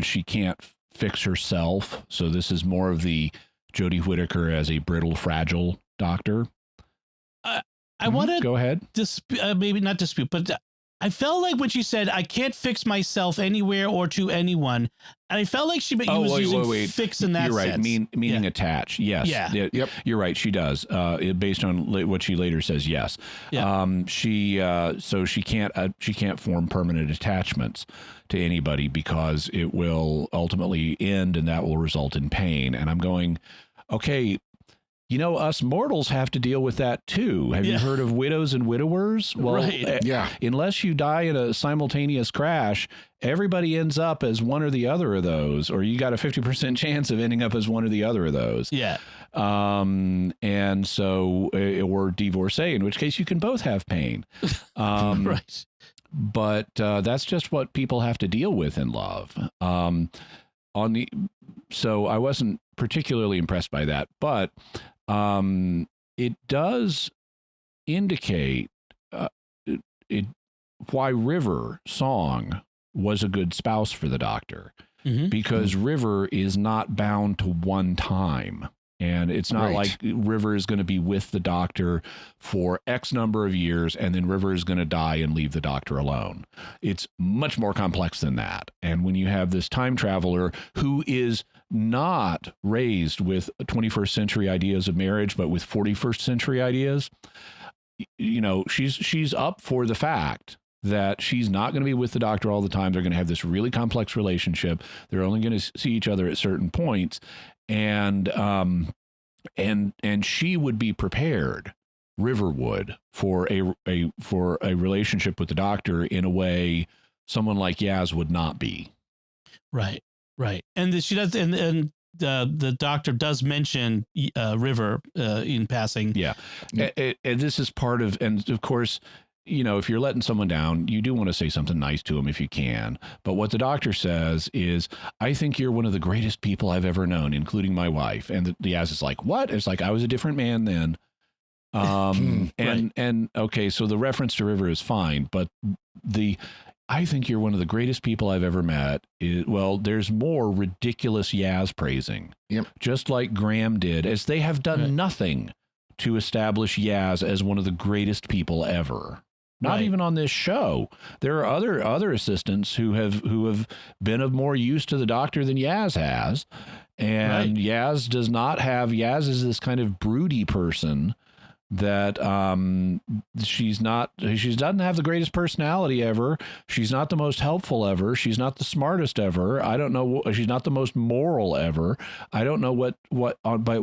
she can't fix herself. So this is more of the Jodie Whittaker as a brittle, fragile doctor. I want to go ahead. Maybe not dispute, but I felt like when she said, I can't fix myself anywhere or to anyone, and I felt like she was using fix in that You're right. sense. Meaning attach. Yes. Yeah. Yep. You're right. She does. Based on what she later says. Yes. Yeah. She can't form permanent attachments to anybody because it will ultimately end, and that will result in pain. And I'm going, okay, us mortals have to deal with that too. Have you heard of widows and widowers? Well, unless you die in a simultaneous crash, everybody ends up as one or the other of those, or you got a 50% chance of ending up as one or the other of those. Yeah. And so, or divorcee, in which case you can both have pain. Right. But that's just what people have to deal with in love. So I wasn't particularly impressed by that, but it does indicate why River Song was a good spouse for the doctor, because River is not bound to one time. And it's not like River is going to be with the doctor for X number of years and then River is going to die and leave the doctor alone. It's much more complex than that. And when you have this time traveler who is not raised with 21st century ideas of marriage, but with 41st century ideas, she's up for the fact that she's not going to be with the doctor all the time. They're going to have this really complex relationship. They're only going to see each other at certain points. And she would be prepared, River would, for a relationship with the doctor in a way someone like Yaz would not be. Right. And she does, and the doctor does mention River in passing. Yeah. And this is part of, and of course, if you're letting someone down, you do want to say something nice to them if you can. But what the doctor says is, I think you're one of the greatest people I've ever known, including my wife. And the Yaz is like, what? It's like, I was a different man then. And okay, so the reference to River is fine, but I think you're one of the greatest people I've ever met. There's more ridiculous Yaz praising. Yep. Just like Graham did, as they have done nothing to establish Yaz as one of the greatest people ever. Not even on this show. There are other assistants who have been of more use to the doctor than Yaz has. And Yaz does not have. Yaz is this kind of broody person that she doesn't have the greatest personality ever. She's not the most helpful ever. She's not the smartest ever. I don't know. She's not the most moral ever. I don't know by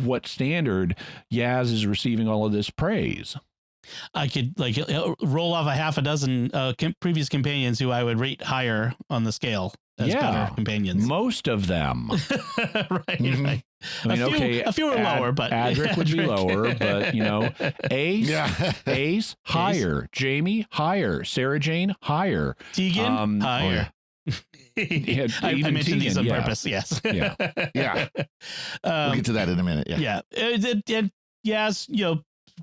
what standard Yaz is receiving all of this praise. I could roll off a half a dozen previous companions who I would rate higher on the scale as better companions. Most of them. Right. I mean, a few are lower, but Adric would be lower, but Ace higher, Jamie higher, Sarah Jane higher, Tegan higher. I mentioned Tegan, these on purpose. Yes. Yeah. We'll get to that in a minute. Yeah. And yes,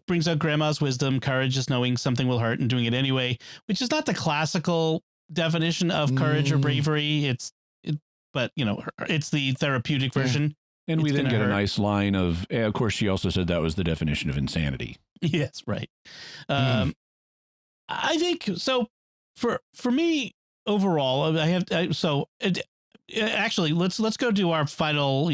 brings out grandma's wisdom, courage, just knowing something will hurt and doing it anyway, which is not the classical definition of courage or bravery. But it's the therapeutic version. And we then get a nice line of course, she also said that was the definition of insanity. Yes, right. I think so. For me overall, actually, let's go to our final.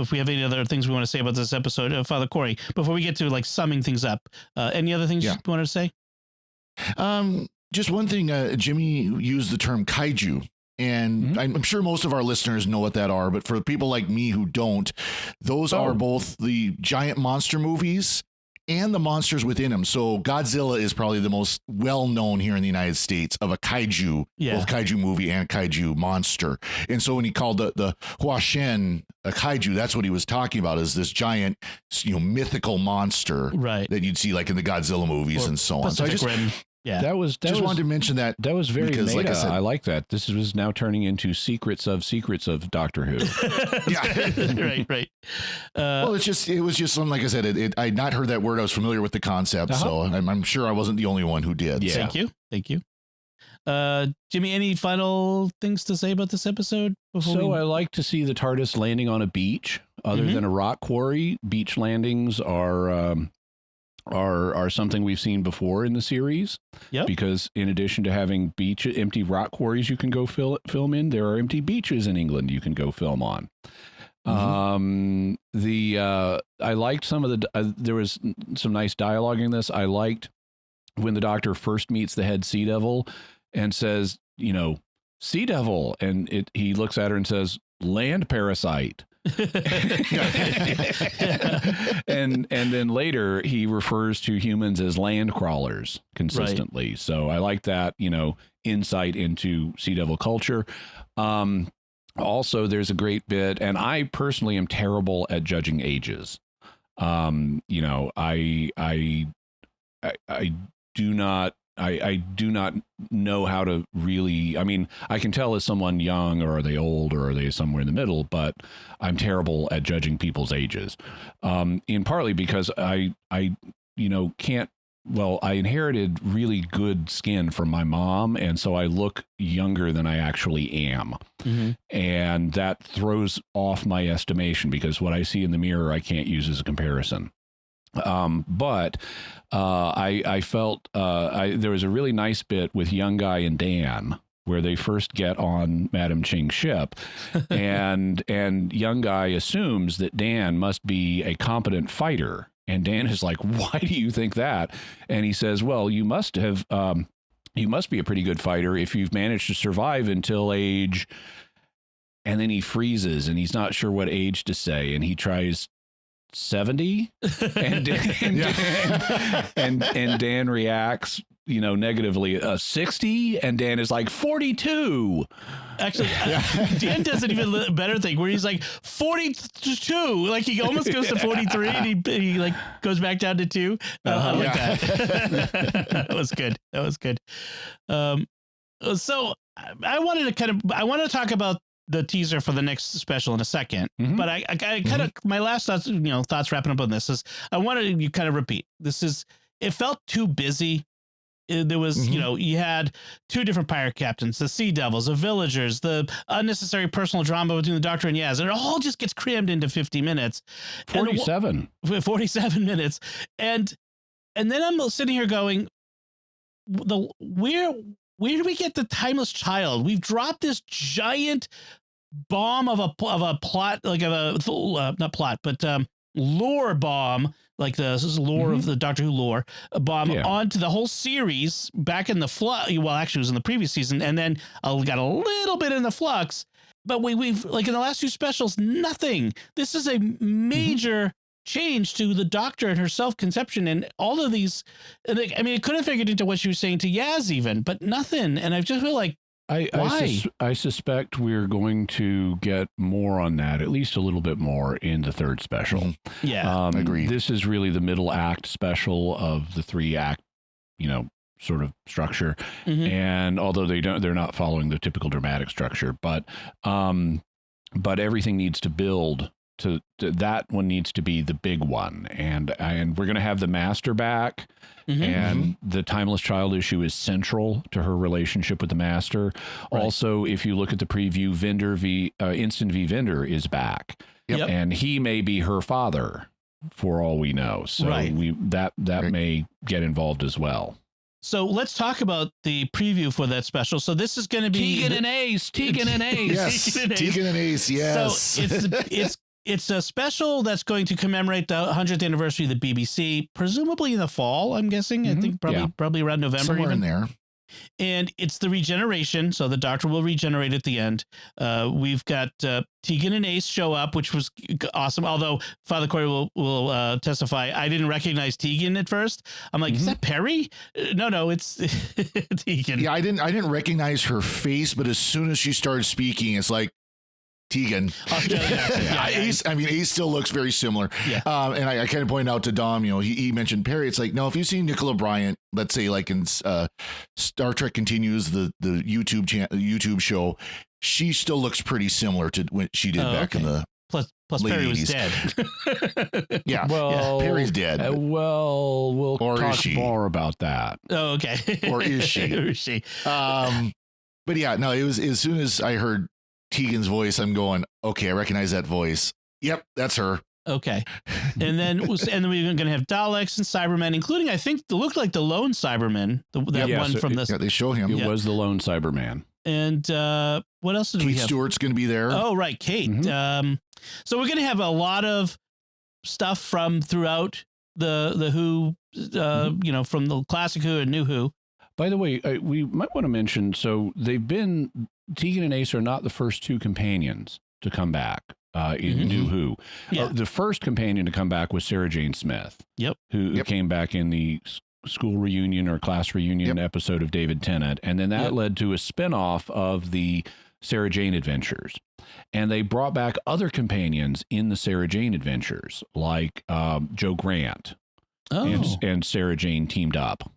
If we have any other things we want to say about this episode, Father Cory, before we get to like summing things up. Any other things you want to say? Just one thing. Jimmy used the term kaiju. And I'm sure most of our listeners know what that are, but for people like me who don't, those are both the giant monster movies and the monsters within them. So Godzilla is probably the most well-known here in the United States of a kaiju, both kaiju movie and kaiju monster. And so when he called the Huashen a kaiju, that's what he was talking about, is this giant, mythical monster that you'd see like in the Godzilla movies and so on. Pacific Rim. Yeah, that was wanted to mention that. That was very because, meta. Like I said, I like that. This was now turning into secrets of Doctor Who. right. Well, it was just something. Like I said, I'd not heard that word. I was familiar with the concept, so I'm sure I wasn't the only one who did. Yeah. Thank you. Jimmy, any final things to say about this episode? I like to see the TARDIS landing on a beach, other than a rock quarry. Beach landings are something we've seen before in the series. Yep. Because in addition to having empty rock quarries you can go film in, there are empty beaches in England you can go film on. I liked some of the there was some nice dialogue in this. I liked when the Doctor first meets the head Sea Devil and says, Sea Devil, and he looks at her and says, land parasite. and then later he refers to humans as land crawlers consistently. Right. So I like that, insight into Sea Devil culture. Also, there's a great bit, and I personally am terrible at judging ages. I do not know how to really, I can tell is someone young, or are they old, or are they somewhere in the middle, but I'm terrible at judging people's ages. In partly because I inherited really good skin from my mom. And so I look younger than I actually am. And that throws off my estimation, because what I see in the mirror, I can't use as a comparison. But I felt there was a really nice bit with Young Guy and Dan where they first get on Madam Ching's ship, and Young Guy assumes that Dan must be a competent fighter, and Dan is like, "Why do you think that?" And he says, "Well, you must be a pretty good fighter if you've managed to survive until age." And then he freezes, and he's not sure what age to say, and he tries 70, and Dan reacts, negatively, 60, and Dan is like 42. Actually, Dan does an even better thing where he's like 42, like he almost goes to 43, and he like goes back down to 2. I like that. That was good. So I wanted to talk about the teaser for the next special in a second, but I kind of, my last thoughts wrapping up on this is, I wanted you kind of repeat, it felt too busy. There was, you had 2 different pirate captains, the Sea Devils, the Villagers, the unnecessary personal drama between the Doctor and Yaz. It all just gets crammed into 50 minutes. 47 minutes. And then I'm sitting here going, where did we get the timeless child? We've dropped this giant bomb of a plot, like not plot, but lore bomb, like the lore of the Doctor Who lore bomb onto the whole series back in the Flux. Well, actually, it was in the previous season, and then got a little bit in the Flux. But we've like in the last 2 specials, nothing. This is a major change to the Doctor and her self-conception and all of these. It could have figured into what she was saying to Yaz even, but nothing. And I just feel like, why? I suspect we're going to get more on that, at least a little bit more in the 3rd special. Yeah, agreed. This is really the middle act special of the 3-act, sort of structure. And although they're not following the typical dramatic structure, but everything needs to build to that one needs to be the big one. And we're going to have the Master back, and the Timeless Child issue is central to her relationship with the Master. Right. Also, if you look at the preview, Instant V Vendor is back. Yep. And he may be her father, for all we know. So that may get involved as well. So let's talk about the preview for that special. So this is going to be Tegan and Ace. Yes, Tegan and Ace. Yes. So it's a special that's going to commemorate the 100th anniversary of the BBC, presumably in the fall. I'm guessing. I think probably around November. Somewhere even in there. And it's the regeneration. So the Doctor will regenerate at the end. We've got Tegan and Ace show up, which was awesome. Although Father Cory will testify, I didn't recognize Tegan at first. I'm like, is that Perry? No, it's Tegan. Yeah, I didn't recognize her face, but as soon as she started speaking, it's like Tegan. Ace, I mean, Ace still looks very similar. Yeah. And I kind of pointed out to Dom, he mentioned Perry. It's like, no, if you've seen Nicola Bryant, let's say like in Star Trek Continues, the YouTube show, she still looks pretty similar to what she did back in the Plus Perry was dead. Yeah. Well, Perry's dead. We'll talk more about that. Oh, okay. Or is she? Or is she? But yeah, no, it was as soon as I heard Tegan's voice, I'm going, okay, I recognize that voice. Yep, that's her. Okay. And then we're going to have Daleks and Cybermen, including, I think, looked like the lone Cyberman, from this. Yeah, they show him. It was the lone Cyberman. And what else did we have? Kate Stewart's going to be there. Oh, right, Kate. Mm-hmm. So we're going to have a lot of stuff from throughout the Who, from the classic Who and New Who. By the way, we might want to mention, so Tegan and Ace are not the first two companions to come back in New Who. Yeah. The first companion to come back was Sarah Jane Smith. Yep. Who came back in the school reunion or class reunion episode of David Tennant. And then that led to a spinoff of the Sarah Jane Adventures. And they brought back other companions in the Sarah Jane Adventures, like Joe Grant and Sarah Jane teamed up.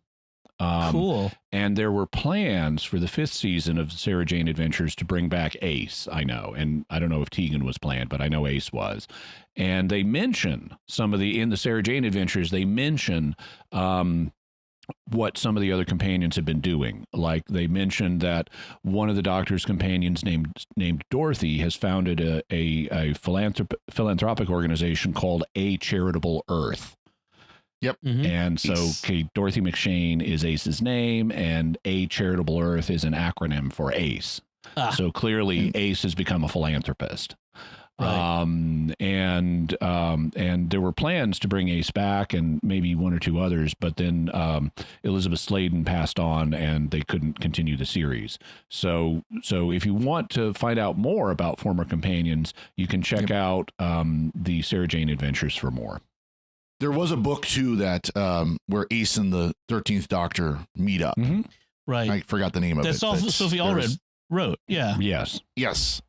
Cool. And there were plans for the 5th season of Sarah Jane Adventures to bring back Ace, I know. And I don't know if Tegan was planned, but I know Ace was. And they mention in the Sarah Jane Adventures, they mention what some of the other companions have been doing. Like they mentioned that one of the Doctor's companions named Dorothy has founded a philanthropic organization called A Charitable Earth. Yep. And so Dorothy McShane is Ace's name, and A Charitable Earth is an acronym for Ace. So clearly Ace has become a philanthropist. Right. And there were plans to bring Ace back and maybe one or two others, but then Elizabeth Sladen passed on and they couldn't continue the series. So if you want to find out more about former companions, you can check out the Sarah Jane Adventures for more. There was a book too that where Ace and the 13th Doctor meet up. Right. I forgot the name of it. That's Sophie Allred wrote. Yeah. Yes.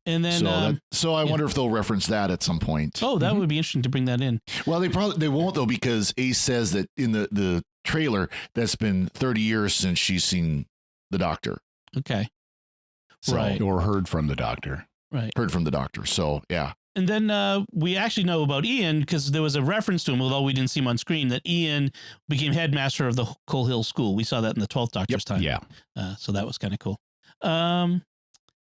And then so I wonder if they'll reference that at some point. Oh, that would be interesting to bring that in. Well, they won't though, because Ace says that in the trailer that's been 30 years since she's seen the Doctor. Okay. So, right. Or heard from the Doctor. Right. Heard from the Doctor. So yeah. And then we actually know about Ian because there was a reference to him, although we didn't see him on screen, that Ian became headmaster of the Coal Hill School. We saw that in the 12th Doctor's time. Yeah. So that was kind of cool.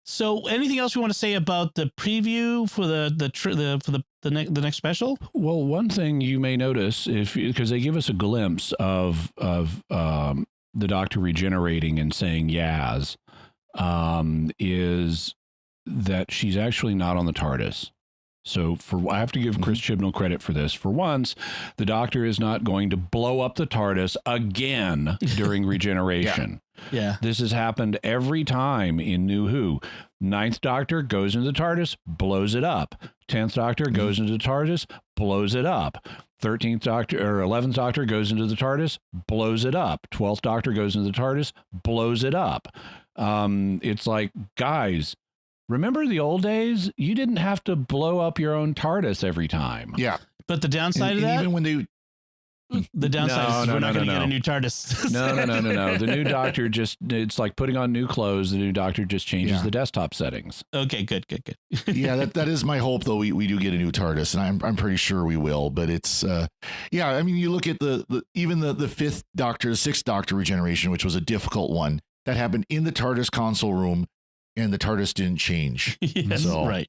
So anything else you want to say about the preview for the next special? Well, one thing you may notice because they give us a glimpse of the Doctor regenerating and saying Yaz, is that she's actually not on the TARDIS. So I have to give Chris Chibnall credit for this. For once, the Doctor is not going to blow up the TARDIS again during regeneration. Yeah. This has happened every time in New Who. 9th Doctor goes into the TARDIS, blows it up. 10th Doctor goes into the TARDIS, blows it up. 13th Doctor or 11th Doctor goes into the TARDIS, blows it up. 12th Doctor goes into the TARDIS, blows it up. It's like, guys, remember the old days? You didn't have to blow up your own TARDIS every time. Yeah. But the downside of that, even when they... The downside is we're not going to get a new TARDIS. No. The new Doctor it's like putting on new clothes. The new Doctor just changes the desktop settings. Okay, good. Yeah, that is my hope, though. We do get a new TARDIS, and I'm pretty sure we will. But it's, I mean, you look at even the 5th Doctor, the 6th Doctor regeneration, which was a difficult one, that happened in the TARDIS console room, and the TARDIS didn't change. Yes, so. Right.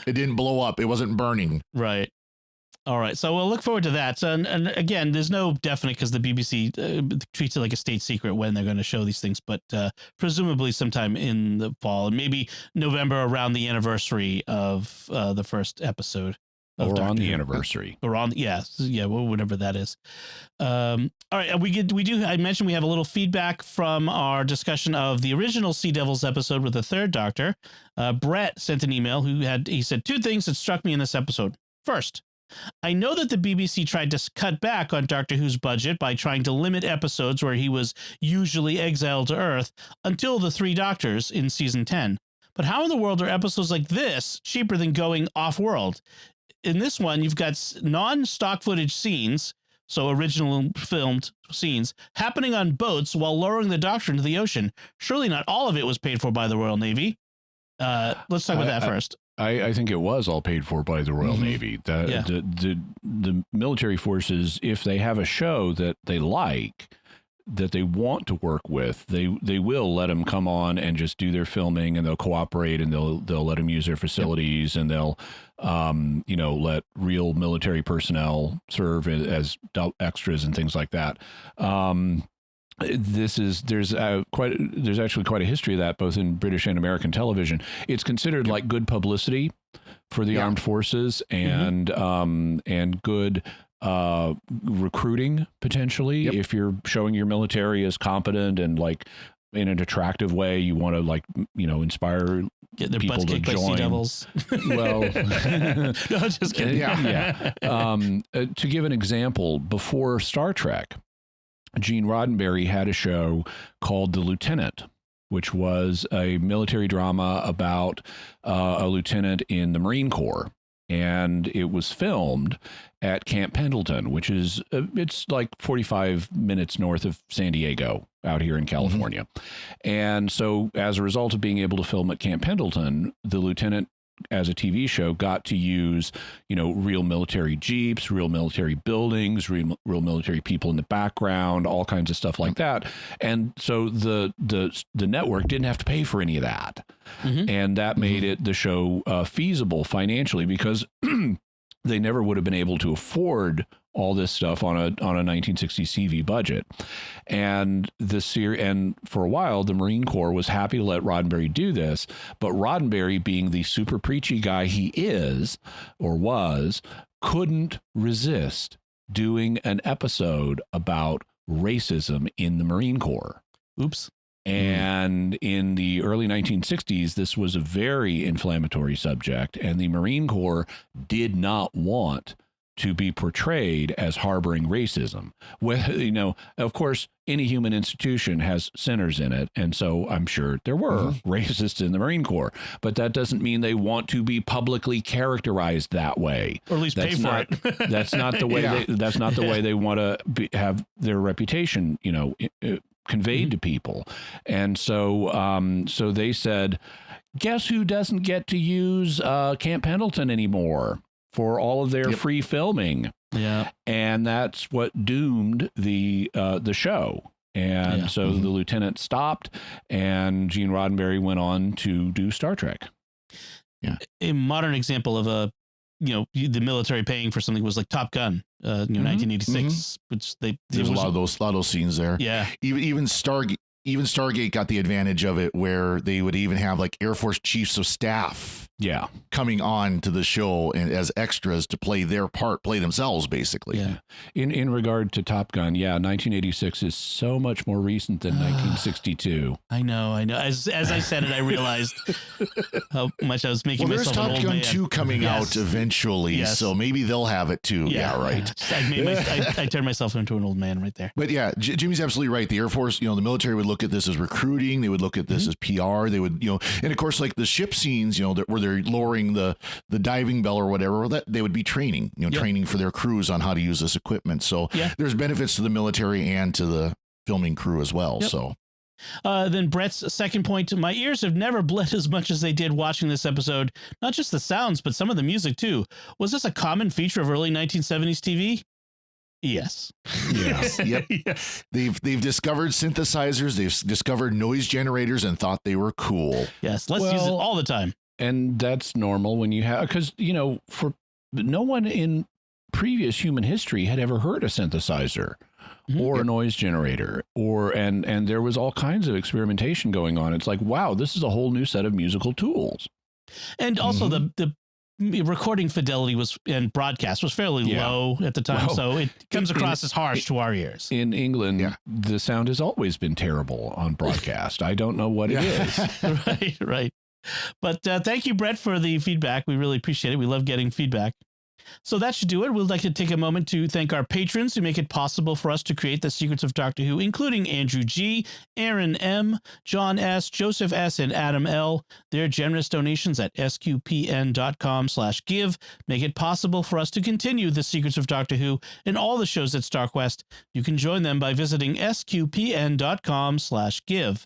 It didn't blow up. It wasn't burning. Right. All right. So we'll look forward to that. So, and again, there's no definite because the BBC treats it like a state secret when they're going to show these things, but presumably sometime in the fall and maybe November around the anniversary of the first episode. Or on the anniversary. Or on, yeah, whatever that is. All right. I mentioned we have a little feedback from our discussion of the original Sea Devils episode with the third Doctor. Brett sent an email he said 2 things that struck me in this episode. First, I know that the BBC tried to cut back on Doctor Who's budget by trying to limit episodes where he was usually exiled to Earth until the 3 Doctors in season 10. But how in the world are episodes like this cheaper than going off-world? In this one, you've got non-stock footage scenes, so original filmed scenes, happening on boats while lowering the Doctor into the ocean. Surely not all of it was paid for by the Royal Navy. Let's talk about that first. I think it was all paid for by the Royal Navy. The military forces, if they have a show that they like, that they want to work with, they will let them come on and just do their filming, and they'll cooperate, and they'll let them use their facilities, and they'll let real military personnel serve as extras and things like that. There's actually quite a history of that, both in British and American television. It's considered like good publicity for the armed forces and good recruiting potentially. If you're showing your military as competent and like in an attractive way, you want to inspire get their people butts to kicked by join. Sea Devils. Well, no, just kidding. Yeah. To give an example, before Star Trek, Gene Roddenberry had a show called The Lieutenant, which was a military drama about a lieutenant in the Marine Corps. And it was filmed at Camp Pendleton, which is, it's like 45 minutes north of San Diego out here in California. And so as a result of being able to film at Camp Pendleton, the lieutenant as a TV show got to use, real military jeeps, real military buildings, real military people in the background, all kinds of stuff like that. And so the network didn't have to pay for any of that. And that made the show feasible financially, because they never would have been able to afford all this stuff on a 1960s TV budget. And and for a while, the Marine Corps was happy to let Roddenberry do this, but Roddenberry, being the super preachy guy he is or was, couldn't resist doing an episode about racism in the Marine Corps. Oops. And in the early 1960s, this was a very inflammatory subject, and the Marine Corps did not want to be portrayed as harboring racism. Well, of course, any human institution has sinners in it, and so I'm sure there were racists in the Marine Corps, but that doesn't mean they want to be publicly characterized that way, or at least pay for it. That's not the way. That's not the way they want to have their reputation, conveyed to people. And so so they said, guess who doesn't get to use Camp Pendleton anymore for all of their free filming? And that's what doomed the show. And so the lieutenant stopped, and Gene Roddenberry went on to do Star Trek. A modern example of the military paying for something was like Top Gun, 1986, which there's a lot of those scenes there. Even Stargate got the advantage of it, where they would even have like Air Force chiefs of staff coming on to the show and as extras to play their part, play themselves, basically. In regard to Top Gun, 1986 is so much more recent than 1962. I know. As I said it, I realized how much I was making myself an old man. There's Top Gun 2 coming out eventually, so maybe they'll have it too. Right. I turned myself into an old man right there. But Jimmy's absolutely right. The Air Force, the military would look at this as recruiting. They would look at this as PR. They would, and of course, like the ship scenes, where they're lowering the diving bell or whatever, that they would be training, training for their crews on how to use this equipment. So there's benefits to the military and to the filming crew as well. So then Brett's second point: my ears have never bled as much as they did watching this episode. Not just the sounds, but some of the music too. Was this a common feature of early 1970s TV? Yes. Yes. They've discovered synthesizers. They've discovered noise generators and thought they were cool. Yes. Let's use it all the time. And that's normal when you have, because, for no one in previous human history had ever heard a synthesizer or a noise generator, and there was all kinds of experimentation going on. It's like, wow, this is a whole new set of musical tools. And also the recording fidelity and broadcast was fairly low at the time, so it comes across as harsh to our ears. In England, the sound has always been terrible on broadcast. I don't know what it is. Right. But thank you, Brett, for the feedback. We really appreciate it. We love getting feedback. So that should do it. We'd like to take a moment to thank our patrons who make it possible for us to create the Secrets of Doctor Who, including Andrew G., Aaron M., John S., Joseph S., and Adam L. Their generous donations at sqpn.com/give make it possible for us to continue the Secrets of Doctor Who and all the shows at StarQuest. You can join them by visiting sqpn.com/give.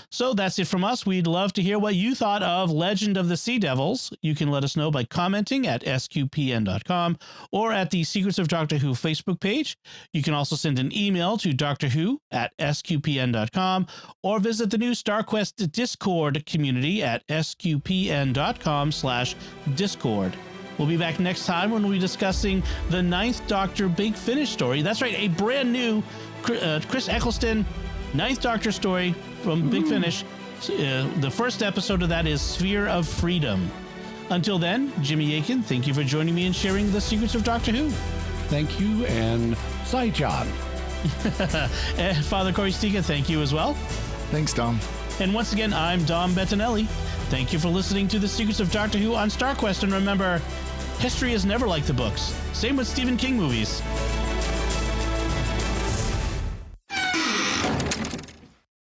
So that's it from us. We'd love to hear what you thought of Legend of the Sea Devils. You can let us know by commenting at sqpn.com or at the Secrets of Doctor Who Facebook page. You can also send an email to drwho@sqpn.com or visit the new StarQuest Discord community at sqpn.com/discord. We'll be back next time when we'll be discussing the 9th Doctor Big Finish story. That's right, a brand new Chris Eccleston 9th Doctor story from Big Finish. The first episode of that is Sphere of Freedom. Until then, Jimmy Akin, thank you for joining me and sharing the Secrets of Doctor Who. Thank you, and Sai John. And Father Cory Sticha, thank you as well. Thanks, Dom. And once again, I'm Dom Bettinelli. Thank you for listening to the Secrets of Doctor Who on StarQuest. And remember, history is never like the books. Same with Stephen King movies.